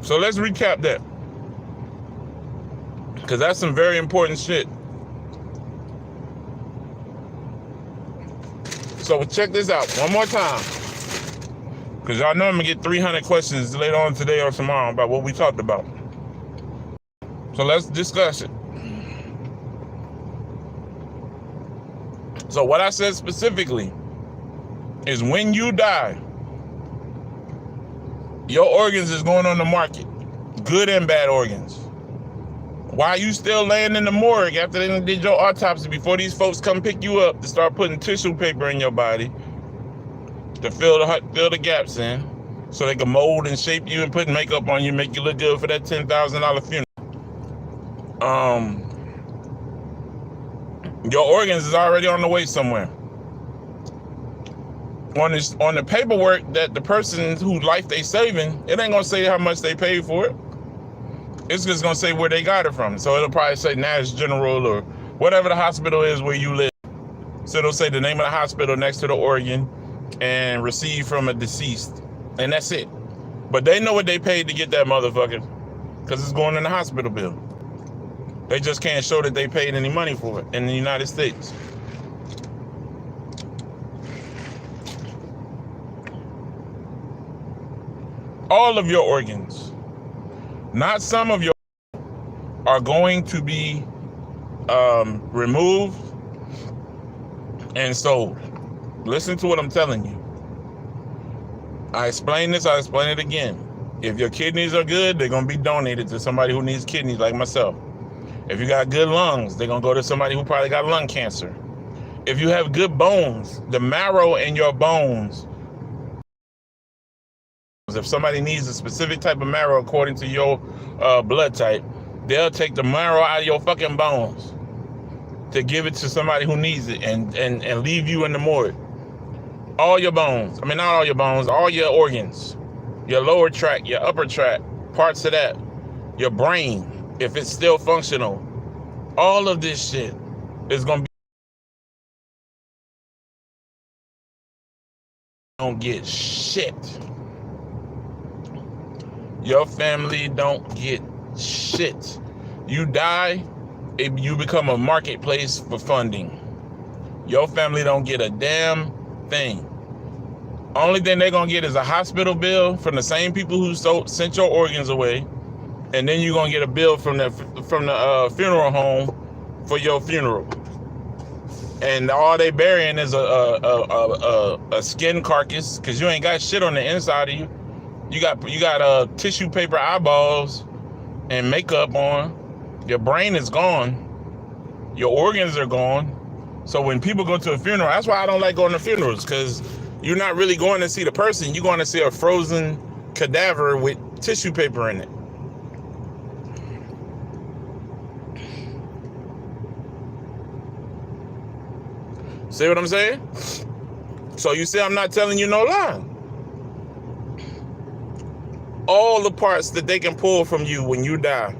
So let's recap that, because that's some very important shit. So check this out one more time, because y'all know I'm gonna get 300 questions later on today or tomorrow about what we talked about. So let's discuss it. So what I said specifically is, when you die, your organs is going on the market, good and bad organs. Why you still laying in the morgue after they did your autopsy, before these folks come pick you up to start putting tissue paper in your body to fill the gaps in, so they can mold and shape you and put makeup on you, make you look good for that $10,000 funeral. Your organs is already on the way somewhere. On the paperwork that the person whose life they saving, it ain't gonna say how much they paid for it. It's just gonna say where they got it from. So it'll probably say Nash General or whatever the hospital is where you live. So it'll say the name of the hospital next to the organ and received from a deceased, and that's it. But they know what they paid to get that motherfucker, because it's going in the hospital bill. They just can't show that they paid any money for it in the United States. All of your organs, not some of your, are going to be removed and sold. Listen to what I'm telling you. I explain this, I explain it again. If your kidneys are good, they're going to be donated to somebody who needs kidneys like myself. If you got good lungs, they're going to go to somebody who probably got lung cancer. If you have good bones, the marrow in your bones, if somebody needs a specific type of marrow according to your blood type, they'll take the marrow out of your fucking bones to give it to somebody who needs it, and leave you in the morgue. All your bones, I mean, not all your bones, all your organs, your lower tract, your upper tract, parts of that, your brain, if it's still functional, all of this shit is gonna be, don't get shit. Your family don't get shit. You die, you become a marketplace for funding. Your family don't get a damn thing. Only thing they're gonna get is a hospital bill from the same people who sent your organs away, and then you're gonna get a bill from the funeral home for your funeral. And all they burying is a skin carcass, because you ain't got shit on the inside of you. You got tissue paper eyeballs and makeup on. Your brain is gone. Your organs are gone. So when people go to a funeral, that's why I don't like going to funerals, because you're not really going to see the person. You're going to see a frozen cadaver with tissue paper in it. See what I'm saying? So you see, I'm not telling you no lie. All the parts that they can pull from you when you die,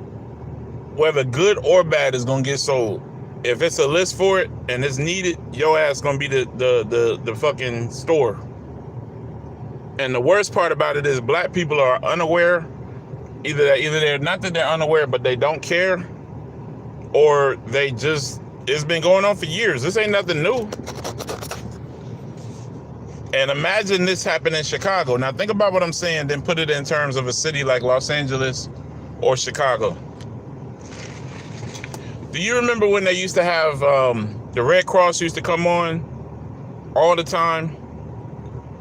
whether good or bad, is gonna get sold. If it's a list for it and it's needed, your ass gonna be the fucking store. And the worst part about it is black people are unaware. Either they're not that they're unaware, but they don't care, or they just, it's been going on for years. This ain't nothing new. And imagine this happened in Chicago. Now think about what I'm saying, then put it in terms of a city like Los Angeles or Chicago. Do you remember when they used to have, the Red Cross used to come on all the time?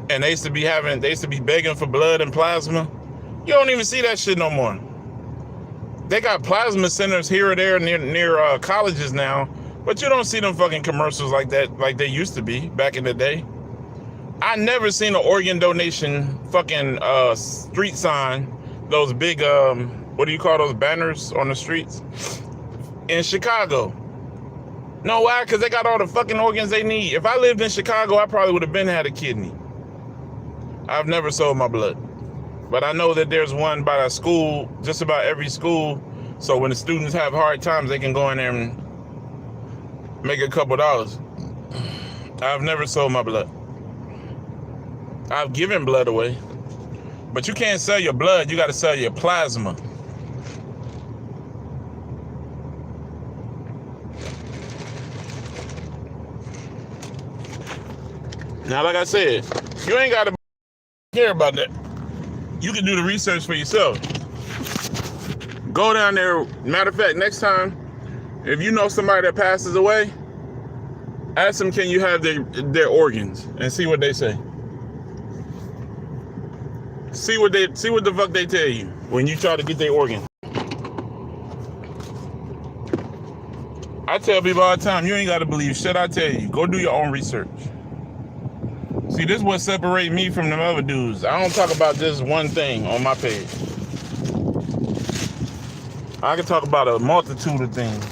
And they used to be begging for blood and plasma. You don't even see that shit no more. They got plasma centers here or there near colleges now, but you don't see them fucking commercials like that, like they used to be back in the day. I never seen an organ donation fucking street sign, those big what do you call those banners on the streets in Chicago. No, why? Because they got all the fucking organs they need. If I lived in Chicago, I probably would have been had a kidney. I've never sold my blood, but I know that there's one by a school, just about every school. So when the students have hard times, they can go in there and make a couple dollars. I've never sold my blood. I've given blood away, but you can't sell your blood. You got to sell your plasma. Now, like I said, you ain't got to care about that. You can do the research for yourself. Go down there. Matter of fact, next time, if you know somebody that passes away, ask them, can you have their organs, and see what they say. See what the fuck they tell you when you try to get their organ. I tell people all the time, you ain't got to believe shit I tell you. Go do your own research. See, this is what separates me from them other dudes. I don't talk about just one thing on my page. I can talk about a multitude of things.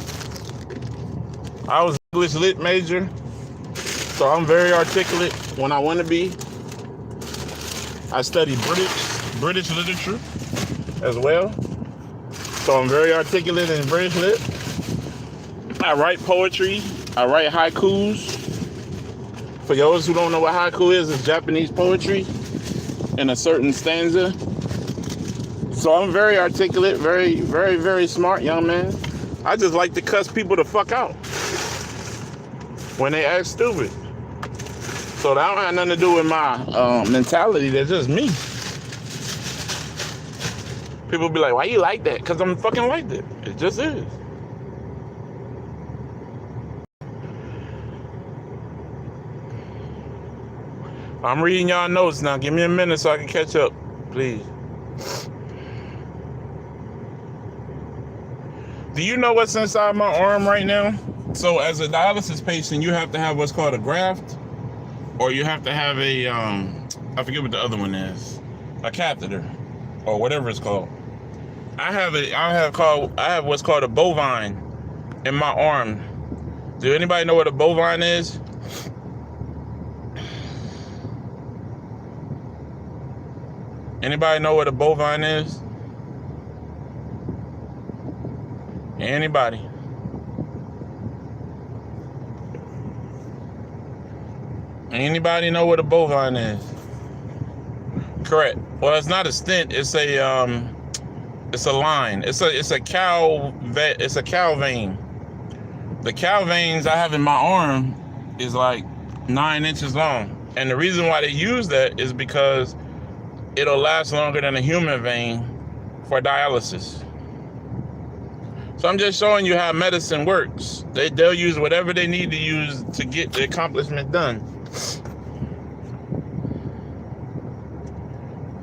I was an English lit major, so I'm very articulate when I want to be. I study British literature as well, so I'm very articulate in British lit. I write poetry. I write haikus. For those who don't know what haiku is, it's Japanese poetry in a certain stanza. So I'm very articulate, very, very, very smart young man. I just like to cuss people the fuck out when they act stupid. So that don't have nothing to do with my mentality. That's just me. People be like, why you like that? Because I'm fucking like that. It just is. I'm reading y'all notes now. Give me a minute so I can catch up, please. Do you know what's inside my arm right now? So as a dialysis patient, you have to have what's called a graft, or you have to have a, I forget what the other one is, a catheter, or whatever it's called. I have what's called a bovine in my arm. Do anybody know what a bovine is? Anybody know what a bovine is? Anybody? Anybody know what a bovine is? Correct. Well, it's not a stent. It's a It's a line. It's a cow vein. The cow veins I have in my arm is like 9 inches long. And the reason why they use that is because it'll last longer than a human vein for dialysis. So I'm just showing you how medicine works. They'll use whatever they need to use to get the accomplishment done.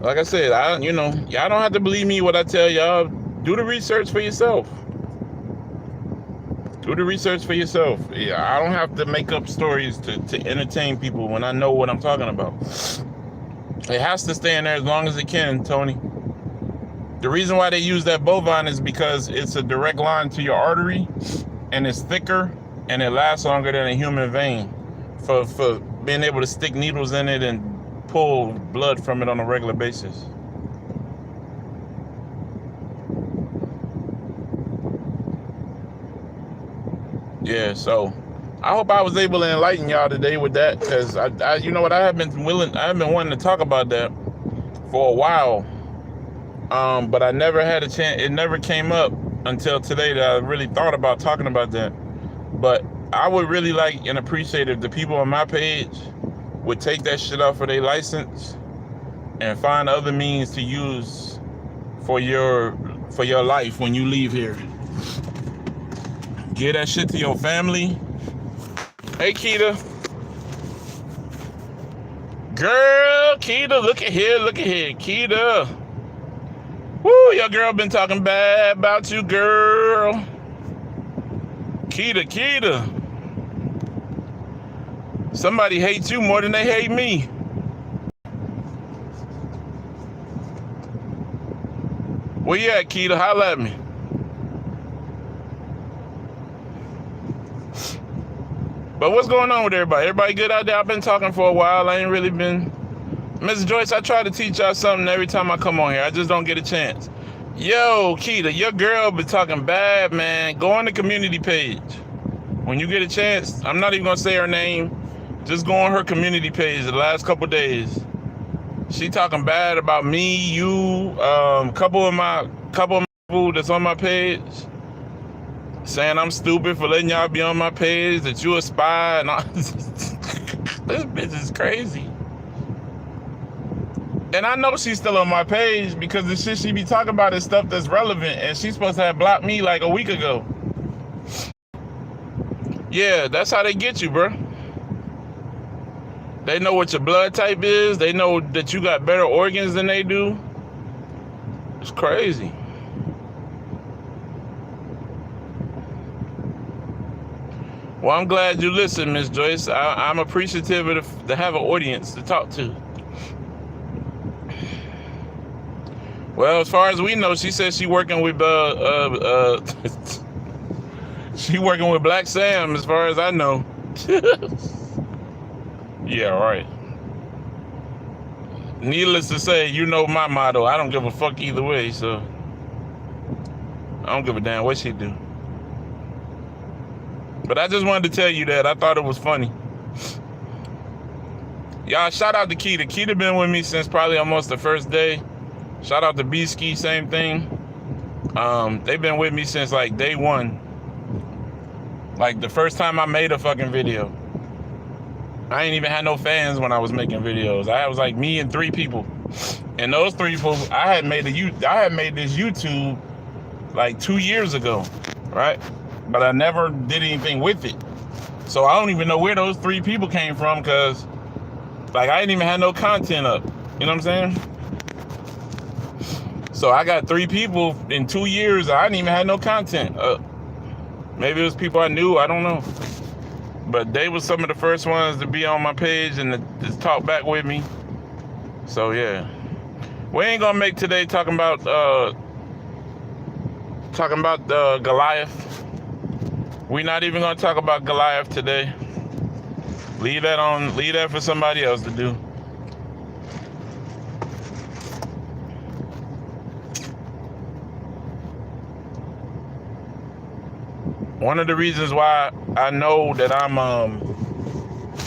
Like I said, y'all don't have to believe me what I tell y'all. Do the research for yourself. Do the research for yourself. Yeah, I don't have to make up stories to entertain people when I know what I'm talking about. It has to stay in there as long as it can, Tony. The reason why they use that bovine is because it's a direct line to your artery, and it's thicker, and it lasts longer than a human vein for being able to stick needles in it and pull blood from it on a regular basis. Yeah, so I hope I was able to enlighten y'all today with that, because I you know what, I have been wanting to talk about that for a while, but I never had a chance. It never came up until today that I really thought about talking about that. But I would really like and appreciate if the people on my page would take that shit off of their license and find other means to use for your life when you leave here. Give that shit to your family. Hey, Keita. Girl, Keita, look at here, Keita. Woo, your girl been talking bad about you, girl. Keita. Somebody hates you more than they hate me. Where you at, Keita? Holla at me. But what's going on with everybody? Everybody good out there? I've been talking for a while. I ain't really been... Mrs. Joyce, I try to teach y'all something every time I come on here. I just don't get a chance. Yo, Keita, your girl been talking bad, man. Go on the community page. When you get a chance, I'm not even going to say her name. Just go on her community page the last couple days. She talking bad about me, you, couple of my people that's on my page. Saying I'm stupid for letting y'all be on my page, that you a spy, and all. This bitch is crazy. And I know she's still on my page because the shit she be talking about is stuff that's relevant, and she's supposed to have blocked me like a week ago. Yeah, that's how they get you, bro. They know what your blood type is. They know that you got better organs than they do. It's crazy. Well, I'm glad you listened, Miss Joyce. I'm appreciative to have an audience to talk to. Well, as far as we know, she says she working with she working with Black Sam, as far as I know. Yeah, right. Needless to say, you know my motto. I don't give a fuck either way, so I don't give a damn what she do. But I just wanted to tell you that. I thought it was funny. Y'all, shout out to Keita. Keita been with me since probably almost the first day. Shout out to B-Ski, same thing. They've been with me since like day one. Like the first time I made a fucking video. I ain't even had no fans when I was making videos. I was like me and 3 people. And those 3 people, I had made this YouTube like 2 years ago, right? But I never did anything with it. So I don't even know where those 3 people came from, because like I ain't even had no content up. You know what I'm saying? So I got 3 people in 2 years. I didn't even have no content up. Maybe it was people I knew. I don't know. But they were some of the first ones to be on my page and to talk back with me. So yeah, we ain't gonna make today talking about Goliath. We're not even gonna talk about Goliath today. Leave that for somebody else to do. One of the reasons why I know that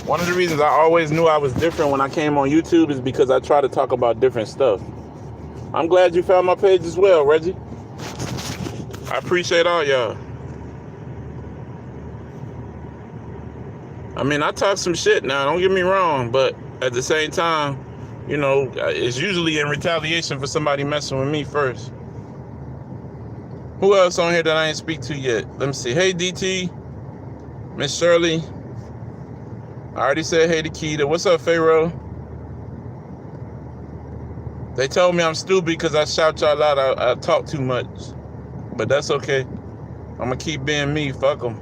one of the reasons I always knew I was different when I came on YouTube is because I try to talk about different stuff. I'm glad you found my page as well, Reggie. I appreciate all y'all. I mean, I talk some shit now, don't get me wrong, but at the same time, you know, it's usually in retaliation for somebody messing with me first. Who else on here that I ain't speak to yet? Let me see. Hey, DT. Miss Shirley. I already said hey to Keita. What's up, Pharaoh? They told me I'm stupid because I shout y'all out. I talk too much. But that's okay. I'm going to keep being me. Fuck them.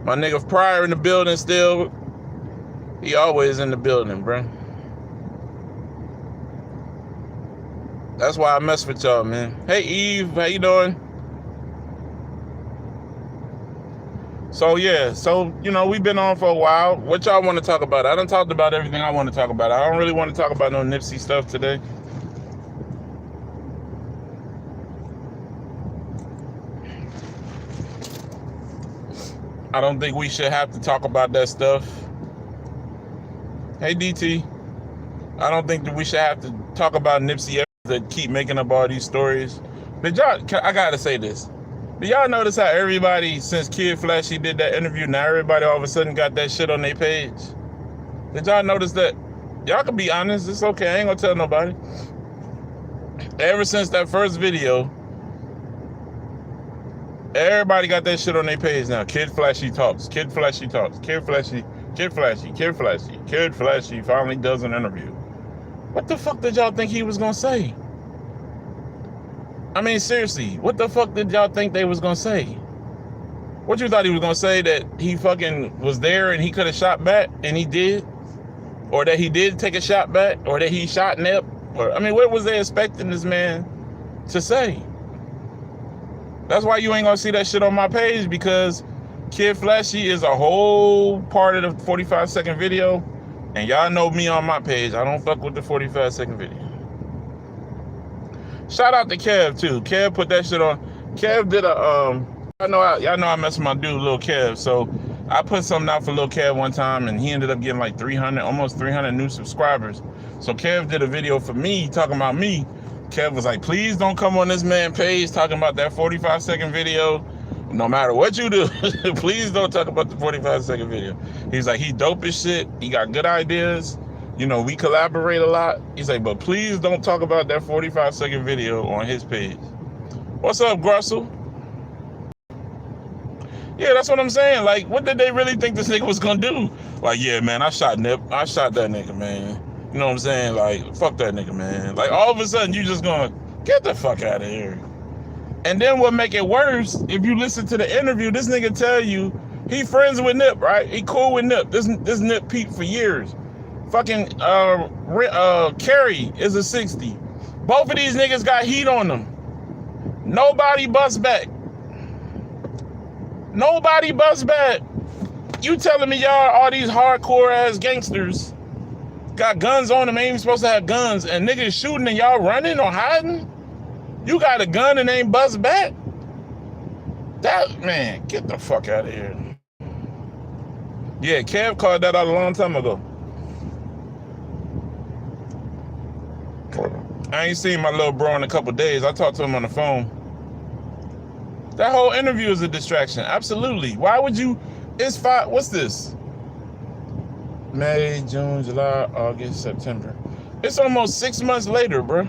My nigga Pryor in the building still. He always in the building, bro. That's why I mess with y'all, man. Hey, Eve. How you doing? So, yeah. So, you know, we've been on for a while. What y'all want to talk about? I done talked about everything I want to talk about. I don't really want to talk about no Nipsey stuff today. I don't think we should have to talk about that stuff. Hey, DT. I don't think that we should have to talk about Nipsey that keep making up all these stories. Did y'all, I gotta say this. Did y'all notice how everybody, since Kid Flashy did that interview, now everybody all of a sudden got that shit on their page? Did y'all notice that? Y'all can be honest. It's okay. I ain't gonna tell nobody. Ever since that first video, everybody got that shit on their page now. Kid Flashy talks. Kid Flashy talks. Kid Flashy. Kid Flashy. Kid Flashy. Kid Flashy finally does an interview. What the fuck did y'all think he was gonna say? I mean, seriously, what the fuck did y'all think they was gonna say? What you thought he was gonna say, that he fucking was there and he could have shot back and he did? Or that he did take a shot back? Or that he shot Nip? Or, I mean, what was they expecting this man to say? That's why you ain't gonna see that shit on my page, because Kid Flashy is a whole part of the 45-second video, and y'all know me on my page. I don't fuck with the 45-second video. Shout out to Kev too. Kev put that shit on. Kev did a y'all know I mess with my dude Lil Kev, so I put something out for Lil Kev one time, and he ended up getting like 300, almost 300 new subscribers. So Kev did a video for me talking about me. Kev was like, please don't come on this man page talking about that 45-second video. No matter what you do, please don't talk about the 45-second video. He's like, he dope as shit. He got good ideas. You know, we collaborate a lot. He's like, but please don't talk about that 45-second video on his page. What's up, Grussel? Yeah, that's what I'm saying. Like, what did they really think this nigga was gonna do? Like, yeah, man, I shot Nip. I shot that nigga, man. You know what I'm saying? Like, fuck that nigga, man. Like, all of a sudden, you just gonna get the fuck out of here. And then what make it worse, if you listen to the interview, this nigga tell you he friends with Nip, right? He cool with Nip. This Nip peep for years. Fucking Carrie is a 60. Both of these niggas got heat on them. Nobody busts back. Nobody busts back. You telling me y'all, all these hardcore ass gangsters, got guns on them, ain't even supposed to have guns, and niggas shooting and y'all running or hiding? You got a gun and ain't bust back? That, man, get the fuck out of here. Yeah, Kev called that out a long time ago. I ain't seen my little bro in a couple days. I talked to him on the phone. That whole interview is a distraction. Absolutely. Why would you? It's five. What's this? May, June, July, August, September. It's almost 6 months later, bro.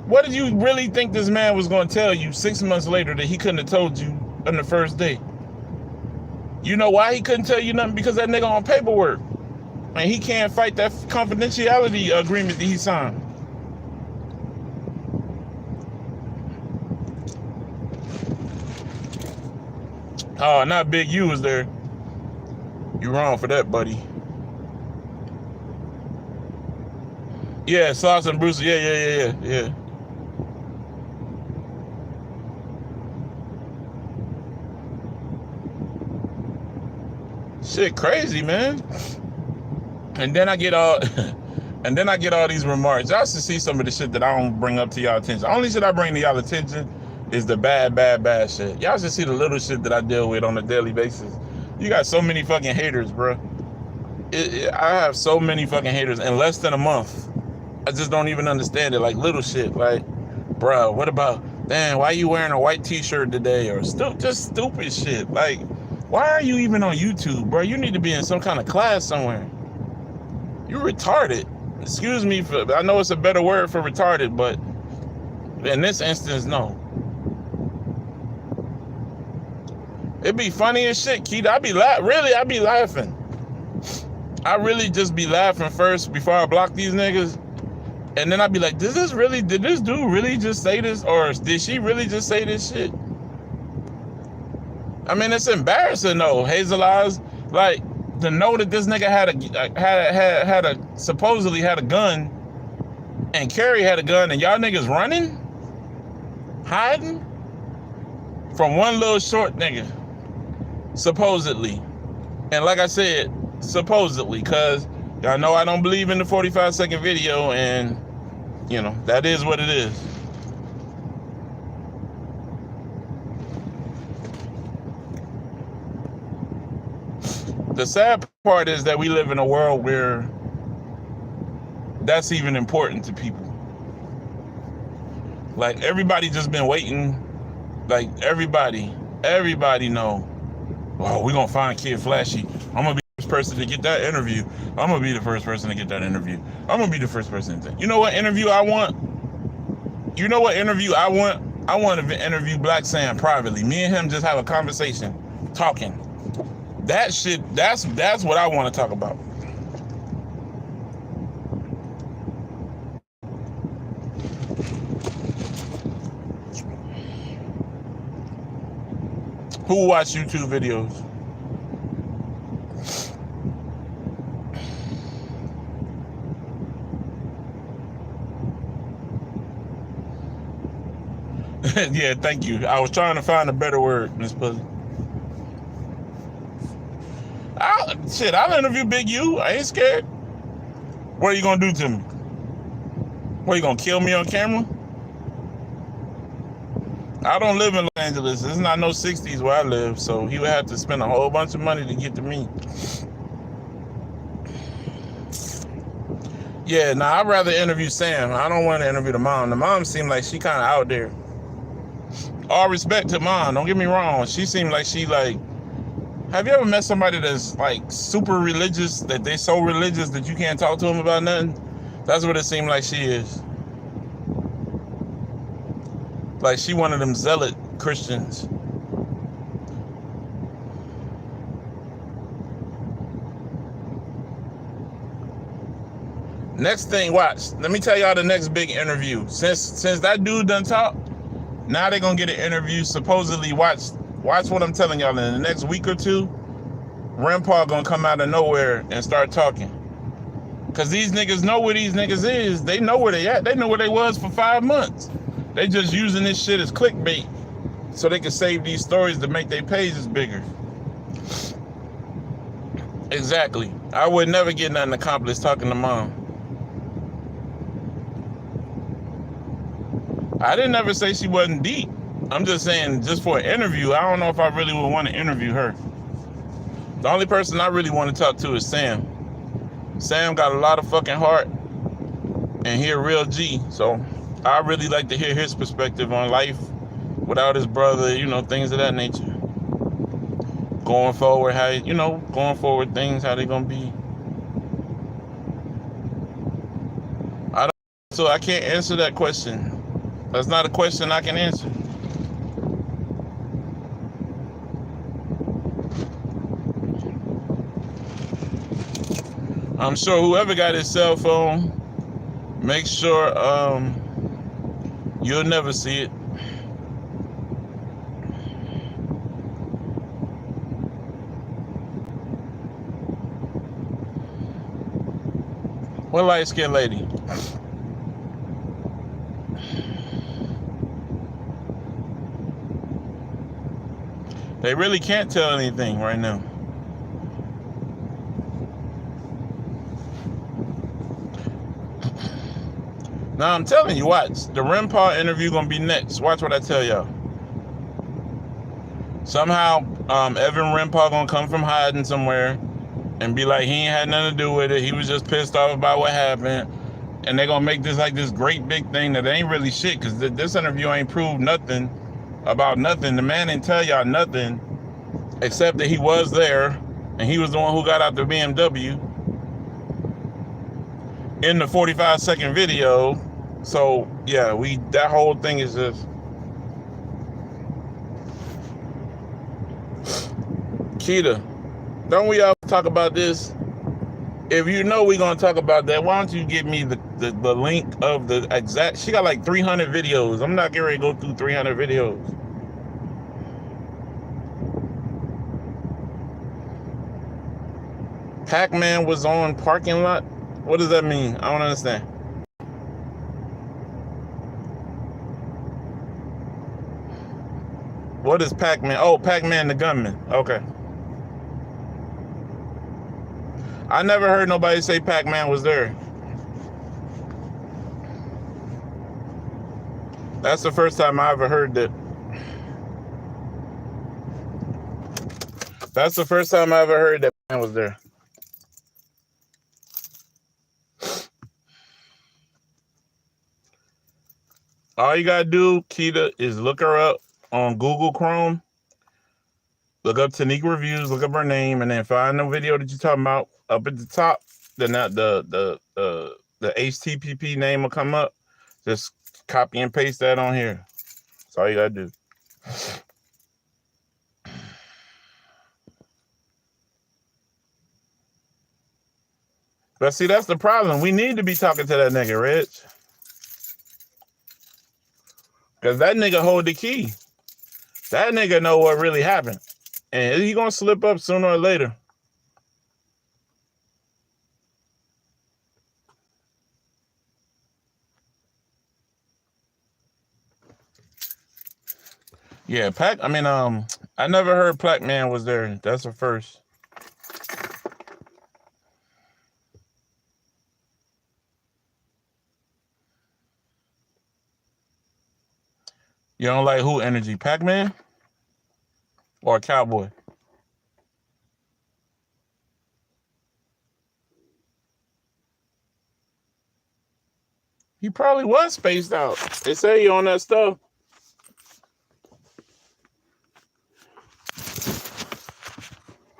What did you really think this man was going to tell you 6 months later that he couldn't have told you on the first day? You know why he couldn't tell you nothing? Because that nigga on paperwork. And he can't fight that confidentiality agreement that he signed. Oh, not Big U was there. You wrong for that, buddy. Yeah, Sauce and Bruce. Yeah. Shit crazy, man. And then I get all these remarks. Y'all should see some of the shit that I don't bring up to y'all attention. The only shit I bring to y'all attention is the bad shit. Y'all should see the little shit that I deal with on a daily basis. You got so many fucking haters, bro. I have so many fucking haters in less than a month. I just don't even understand it. Like little shit. Like bruh, what about, damn, why you wearing a white t-shirt today? Or just stupid shit. Like, why are you even on YouTube, bro? You need to be in some kind of class somewhere. You're retarded. Excuse me, I know it's a better word for retarded, but in this instance, no. It'd be funny as shit, Keith. I'd be laughing. I really just be laughing first before I block these niggas. And then I'd be like, did this dude really just say this? Or did she really just say this shit? I mean, it's embarrassing though, Hazel Eyes. Like, to know that this nigga supposedly had a gun, and Carrie had a gun, and y'all niggas running? Hiding? From one little short nigga. Supposedly. And like I said, supposedly, because y'all know I don't believe in the 45-second video, and you know, that is what it is. The sad part is that we live in a world where that's even important to people. Like, everybody just been waiting. Like, everybody know, oh, we're gonna find Kid Flashy. I'm gonna be the first person to get that interview. I'm gonna be the first person to get that interview. I'm gonna be the first person to. You know what interview I want? You know what interview I want? I want to interview Black Sam privately. Me and him just have a conversation, talking. That shit, that's what I want to talk about. Who watch YouTube videos? Yeah, thank you. I was trying to find a better word, Miss Pussy. I'll interview Big U. I ain't scared. What are you gonna do to me? What, you gonna kill me on camera? I don't live in Los Angeles. It's not no 60s where I live, so he would have to spend a whole bunch of money to get to me. Yeah, nah, I'd rather interview Sam. I don't want to interview the mom. The mom seemed like she kind of out there. All respect to mom, don't get me wrong. She seemed like she like, have you ever met somebody that's like super religious, that they so religious that you can't talk to them about nothing? That's what it seemed like she is. Like, she one of them zealot Christians. Next thing, watch. Let me tell y'all the next big interview. Since that dude done talk, now they're gonna get an interview. Supposedly, watch what I'm telling y'all. In the next week or two, Rand Paul gonna come out of nowhere and start talking. Cause these niggas know where these niggas is. They know where they at. They know where they was for 5 months. They just using this shit as clickbait so they can save these stories to make their pages bigger. Exactly. I would never get nothing accomplished talking to mom. I didn't ever say she wasn't deep. I'm just saying, just for an interview, I don't know if I really would want to interview her. The only person I really want to talk to is Sam. Sam got a lot of fucking heart, and he a real G, so I really like to hear his perspective on life without his brother, you know, things of that nature. Going forward, things, how they gonna be. So I can't answer that question. That's not a question I can answer. I'm sure whoever got his cell phone, make sure you'll never see it. What light-skinned lady? They really can't tell anything right now. Now I'm telling you, watch. The Rand Paul interview gonna be next. Watch what I tell y'all. Somehow, Evan Rand Paul gonna come from hiding somewhere and be like, he ain't had nothing to do with it. He was just pissed off about what happened. and they're gonna make this like this great big thing that ain't really shit, because this interview ain't proved nothing about nothing. The man didn't tell y'all nothing except that he was there and he was the one who got out the BMW in the 45-second video. So yeah, that whole thing is just Keita. Don't we all talk about this? If you know we're gonna talk about that, why don't you give me the link of the exact? She got like 300 videos. I'm not getting ready to go through 300 videos. Pac-Man was on parking lot. What does that mean? I don't understand. What is Pac-Man? Oh, Pac-Man the gunman. Okay. I never heard nobody say Pac-Man was there. That's the first time I ever heard that. That's the first time I ever heard that man was there. All you gotta do, Keita, is look her up on Google Chrome. Look up Tanique Reviews, look up her name, and then find the video that you're talking about up at the top. Then the HTTP name will come up. Just copy and paste that on here. That's all you gotta do. But see, that's the problem. We need to be talking to that nigga, Rich. Because that nigga hold the key. That nigga know what really happened. And he gonna slip up sooner or later. Yeah, I never heard Pac-Man was there. That's the first. You don't like who energy? Pac-Man? Or Cowboy? He probably was spaced out. They say you on that stuff.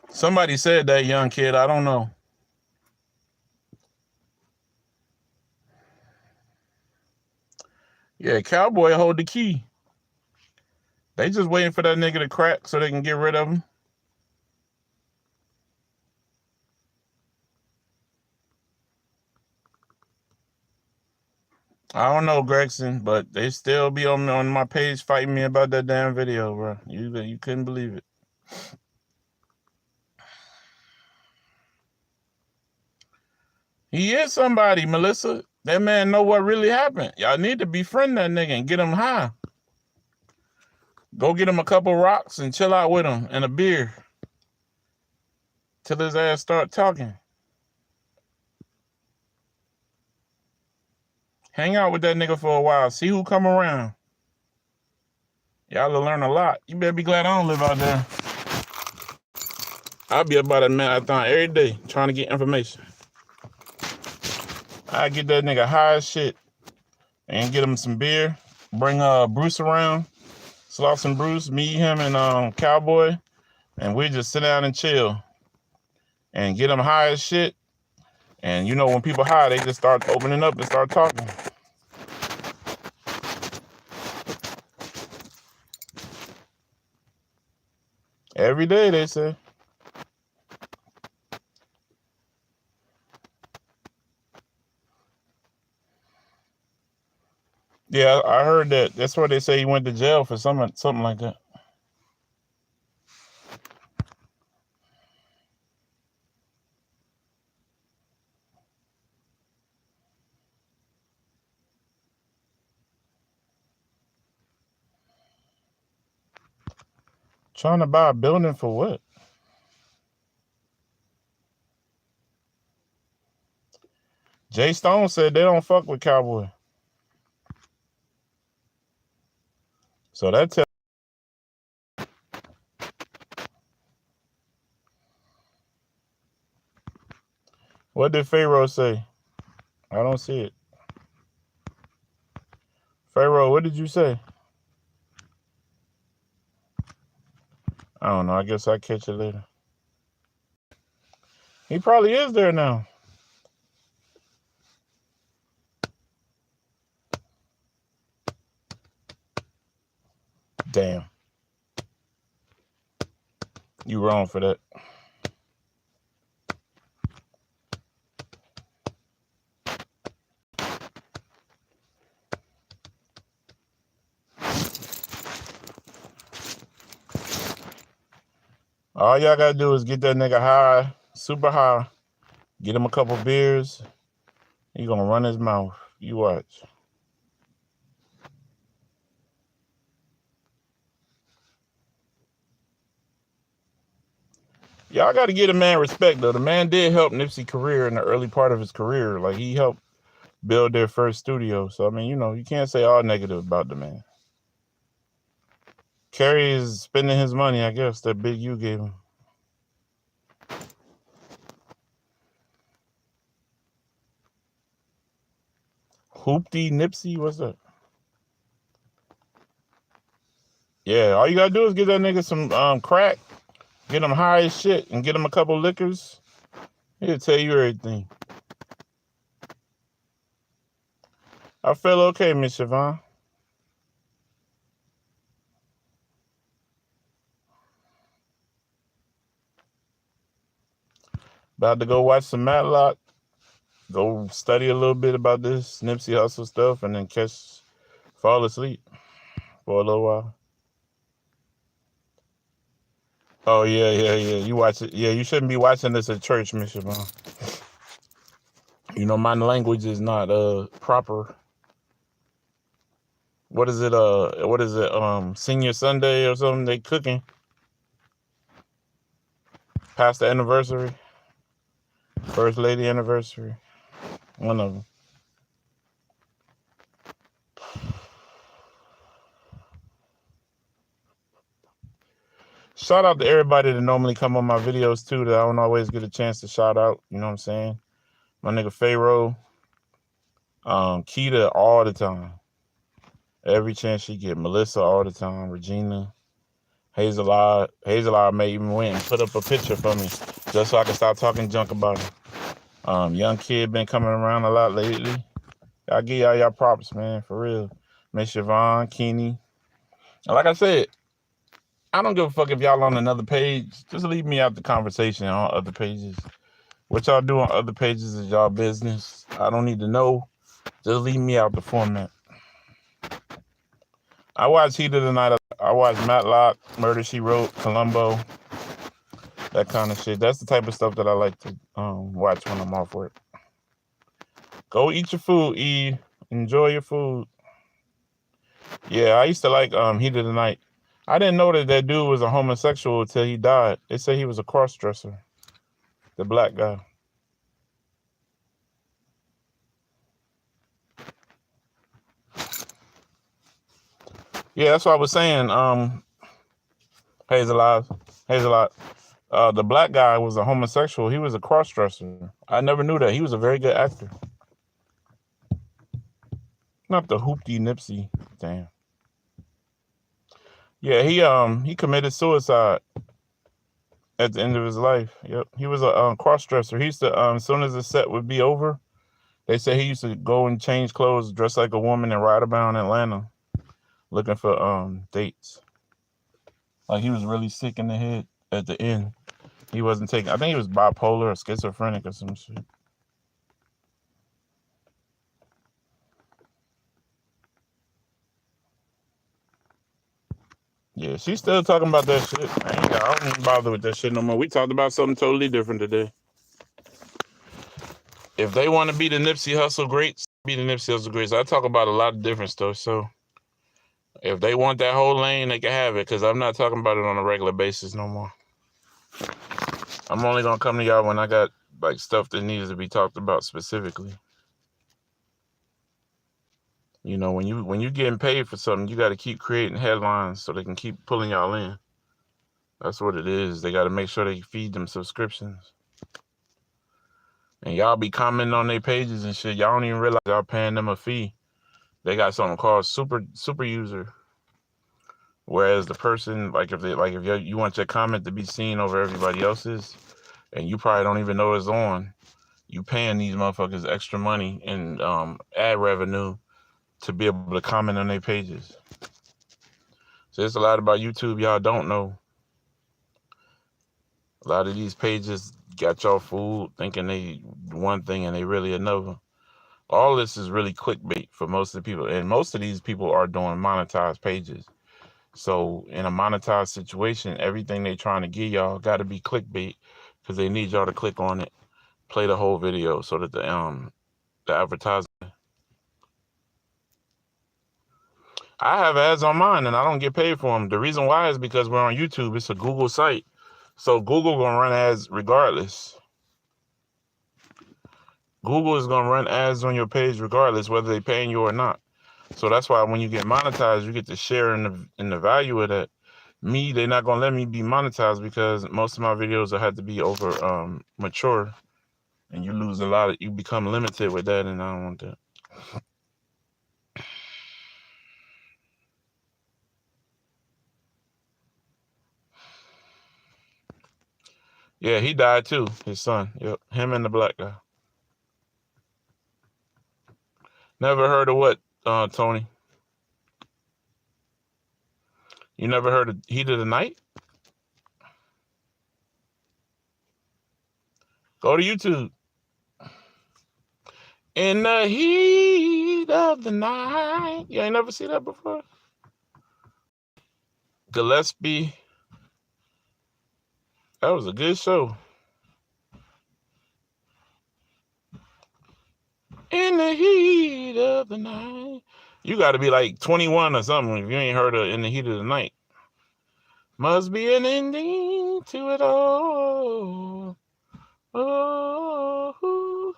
Somebody said that, young kid. I don't know. Yeah, Cowboy hold the key. They just waiting for that nigga to crack so they can get rid of him. I don't know, Gregson, but they still be on my page fighting me about that damn video, bro. You couldn't believe it. He is somebody, Melissa. That man know what really happened. Y'all need to befriend that nigga and get him high. Go get him a couple rocks and chill out with him and a beer till his ass start talking. Hang out with that nigga for a while. See who come around. Y'all will learn a lot. You better be glad I don't live out there. I'll be about that marathon every day trying to get information. I get that nigga high as shit and get him some beer. Bring Bruce around. Sloss and Bruce, me, him, and Cowboy. And we just sit down and chill. And get them high as shit. And you know when people high, they just start opening up and start talking. Every day, they say. Yeah, I heard that. That's why they say he went to jail for something like that. Trying to buy a building for what? Jay Stone said they don't fuck with Cowboy. So that tells. What did Pharaoh say? I don't see it. Pharaoh, what did you say? I don't know. I guess I'll catch it later. He probably is there now. Damn. You wrong for that. All y'all gotta do is get that nigga high, super high. Get him a couple beers. He gonna run his mouth. You watch. Y'all got to give the man respect, though. The man did help Nipsey's career in the early part of his career. Like, he helped build their first studio. So, I mean, you know, you can't say all negative about the man. Kerry is spending his money, I guess, that Big U gave him. Hoopty Nipsey? What's that? Yeah, all you got to do is give that nigga some crack, get him high as shit, and get him a couple liquors. He'll tell you everything. I feel okay, Miss Siobhan. About to go watch some Matlock. Go study a little bit about this Nipsey Hussle stuff and then fall asleep for a little while. Oh, yeah. You watch it. Yeah, you shouldn't be watching this at church, Miss Siobhan. You know, my language is not proper. What is it? Senior Sunday or something they cooking? Pastor anniversary? First lady anniversary? One of them. Shout out to everybody that normally come on my videos too that I don't always get a chance to shout out. You know what I'm saying? My nigga Pharaoh, Keita all the time. Every chance she get. Melissa all the time. Regina. Hazelard may even went and put up a picture for me just so I can stop talking junk about her. Young kid been coming around a lot lately. I give y'all props, man, for real. Miss Siobhan, Keeney. Like I said, I don't give a fuck if y'all on another page. Just leave me out the conversation on other pages. What y'all do on other pages is y'all business. I don't need to know. Just leave me out the format. I watched Heat of the Night. I watched Matlock, Murder, She Wrote, Columbo, that kind of shit. That's the type of stuff that I like to watch when I'm off work. Go eat your food, E. Enjoy your food. Yeah, I used to like Heat of the Night. I didn't know that dude was a homosexual until he died. They say he was a cross-dresser, the black guy. Yeah, that's what I was saying. Hazelot. The black guy was a homosexual. He was a cross-dresser. I never knew that. He was a very good actor. Not the hoopty Nipsey. Damn. Yeah, he committed suicide at the end of his life. Yep. He was a cross-dresser. He used to, as soon as the set would be over, they say he used to go and change clothes, dress like a woman, and ride around Atlanta looking for dates. Like, he was really sick in the head at the end. He wasn't taking, I think he was bipolar or schizophrenic or some shit. Yeah, she's still talking about that shit. I don't even bother with that shit no more. We talked about something totally different today. If they want to be the Nipsey Hussle greats, be the Nipsey Hussle greats. I talk about a lot of different stuff, so if they want that whole lane, they can have it, because I'm not talking about it on a regular basis no more. I'm only going to come to y'all when I got like stuff that needs to be talked about specifically. You know, when you getting paid for something, you got to keep creating headlines so they can keep pulling y'all in. That's what it is. They got to make sure they feed them subscriptions. And y'all be commenting on their pages and shit. Y'all don't even realize y'all paying them a fee They got something called super user. Whereas the person, like if you want your comment to be seen over everybody else's, and you probably don't even know it's on, you paying these motherfuckers extra money and ad revenue to be able to comment on their pages. So it's a lot about YouTube y'all don't know. A lot of these pages got y'all fooled thinking they one thing and they really another. All this is really clickbait for most of the people, and most of these people are doing monetized pages. So in a monetized situation, everything they trying to get y'all got to be clickbait because they need y'all to click on it, play the whole video so that the advertisement. I have ads on mine and I don't get paid for them. The reason why is because we're on YouTube. It's a Google site, so Google gonna run ads regardless. Google is gonna run ads on your page regardless whether they paying you or not. So that's why when you get monetized, you get to share in the value of that. Me, they're not gonna let me be monetized because most of my videos have to be over mature, and you lose a lot. You become limited with that, and I don't want that. Yeah, he died too. His son. Yep, him and the black guy. Never heard of what, Tony? You never heard of Heat of the Night? Go to YouTube. In the heat of the night. You ain't never seen that before? Gillespie. That was a good show. In the heat of the night. You got to be like 21 or something if you ain't heard of In the Heat of the Night. Must be an ending to it all. Oh.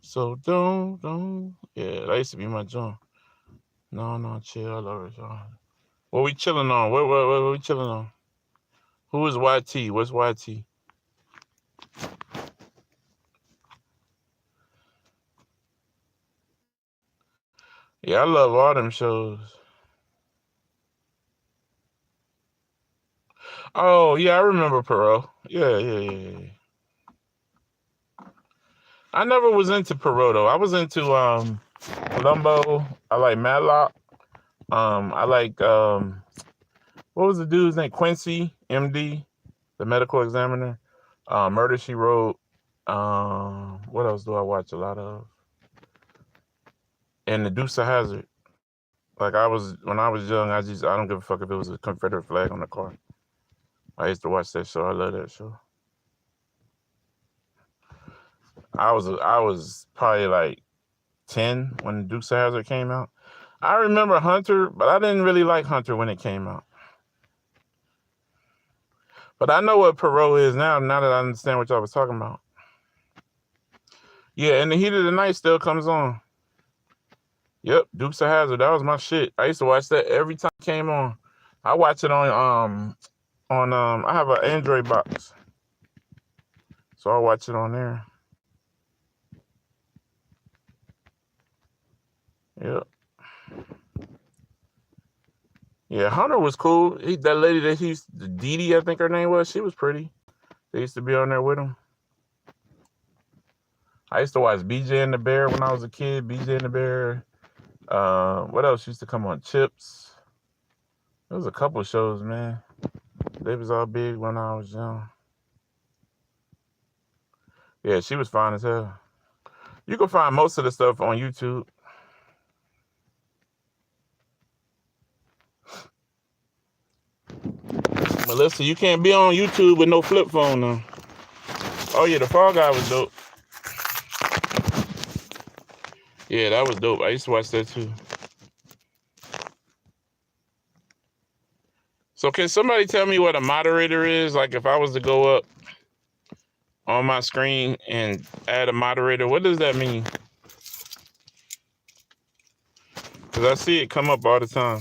So don't. Yeah, that used to be my joint. No, chill. I love it, y'all. What we chilling on? What we chilling on? Who is YT? What's YT? Yeah, I love all them shows. Oh, yeah, I remember Perot. Yeah. I never was into Perot, though. I was into Columbo. I like Matlock. I like what was the dude's name? Quincy, MD, the medical examiner. Murder, She Wrote. What else do I watch a lot of? And The Dukes of Hazzard. Like when I was young, I don't give a fuck if it was a Confederate flag on the car. I used to watch that show. I love that show. I was probably like 10 when The Dukes of Hazzard came out. I remember Hunter, but I didn't really like Hunter when it came out. But I know what Perot is now that I understand what y'all was talking about. Yeah, and The Heat of the Night still comes on. Yep, Dukes of Hazzard. That was my shit. I used to watch that every time it came on. I watch it on I have an Android box. So I watch it on there. Yep. Yeah, Hunter was cool. That lady that he used, Dee Dee, I think her name was, she was pretty. They used to be on there with him. I used to watch BJ and the Bear when I was a kid. BJ and the Bear. What else used to come on? Chips. There was a couple of shows, man. They was all big when I was young. Yeah, she was fine as hell. You can find most of the stuff on YouTube. Melissa, you can't be on YouTube with no flip phone now. Oh yeah, the Fall Guy was dope. Yeah, that was dope. I used to watch that too. So can somebody tell me what a moderator is? Like if I was to go up on my screen and add a moderator, what does that mean? Because I see it come up all the time.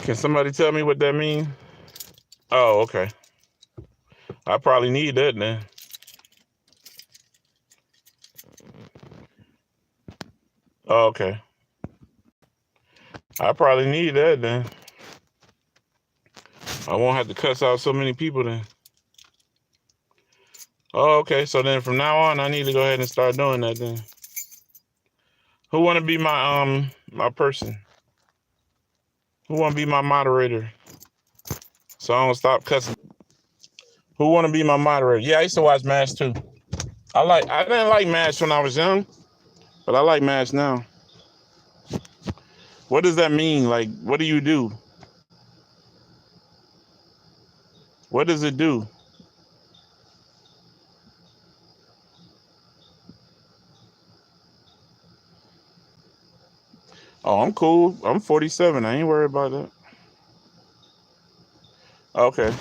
Can somebody tell me what that means? Oh, okay. I probably need that then. Oh, okay. I probably need that then. I won't have to cuss out so many people then. Oh, okay. So then from now on, I need to go ahead and start doing that then. Who want to be my person? Who want to be my moderator? So I don't stop cussing. Who want to be my moderator? Yeah, I used to watch MASH too. I didn't like MASH when I was young, but I like MASH now. What does that mean? Like, what do you do? What does it do? Oh, I'm cool. I'm 47. I ain't worried about that. Okay.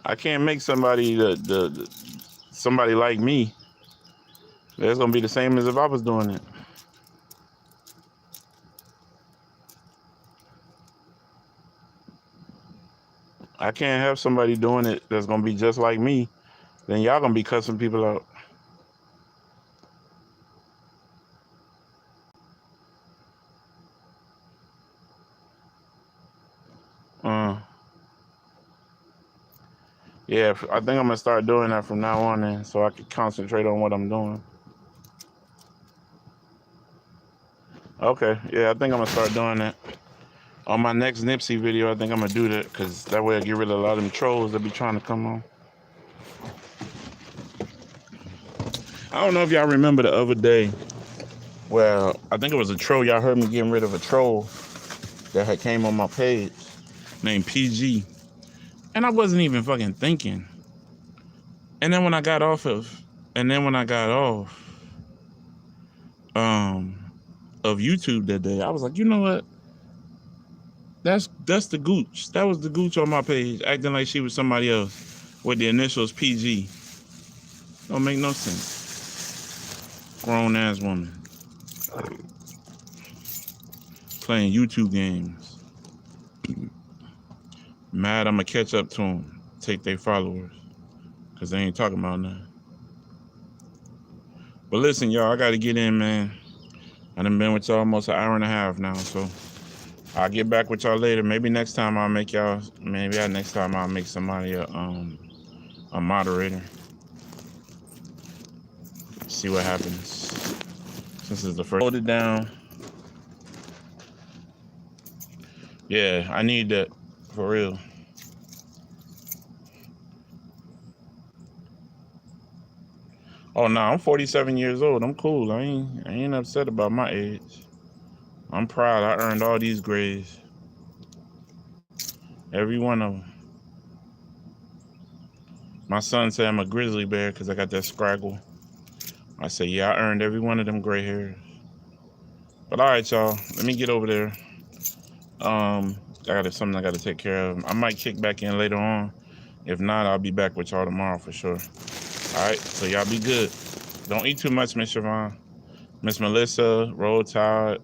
I can't make somebody somebody like me. That's gonna be the same as if I was doing it. I can't have somebody doing it that's gonna be just like me. Then y'all gonna be cussing people out. Yeah, I think I'm gonna start doing that from now on, then, so I can concentrate on what I'm doing. Okay, yeah, I think I'm gonna start doing that. On my next Nipsey video, I think I'm gonna do that, because that way I get rid of a lot of them trolls that be trying to come on. I don't know if y'all remember the other day, well, I think it was a troll. Y'all heard me getting rid of a troll that had came on my page named PG. And I wasn't even fucking thinking. And then when I got off of YouTube that day, I was like, you know what? That's the gooch. That was the gooch on my page, acting like she was somebody else with the initials PG. Don't make no sense. Grown ass woman playing YouTube games. Mad I'ma catch up to them, take their followers, because they ain't talking about nothing. But listen, y'all, I gotta get in, man. I done been with y'all almost an hour and a half now, so I'll get back with y'all later. Maybe next time I'll make y'all, next time I'll make somebody a moderator. See what happens. Since it's the first. Hold it down. Yeah, I need that, for real. Oh no, I'm 47 years old. I'm cool. I ain't upset about my age. I'm proud. I earned all these grades. Every one of them. My son said I'm a grizzly bear because I got that scraggle. I say, yeah, I earned every one of them gray hairs. But all right, y'all. Let me get over there. I got something I got to take care of. I might kick back in later on. If not, I'll be back with y'all tomorrow for sure. All right, so y'all be good. Don't eat too much, Miss Siobhan. Miss Melissa, Roll Tide,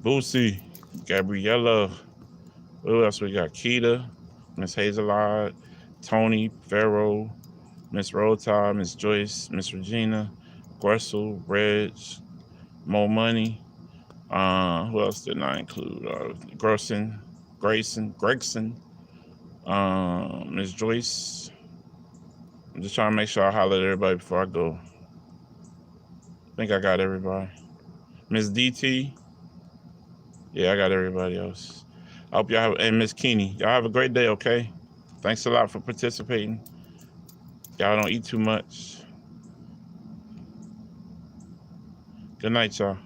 Boosie, Gabriella. Who else we got? Keita, Miss Hazelard, Tony, Pharaoh, Miss Roll Tide, Miss Joyce, Miss Regina, Gressel, Reg, Mo Money. Who else didn't I include? Grayson, Miss Joyce. I'm just trying to make sure I holler at everybody before I go. I think I got everybody. Miss DT. Yeah, I got everybody else. I hope y'all have, and Miss Keeney. Y'all have a great day, okay? Thanks a lot for participating. Y'all don't eat too much. Good night, y'all.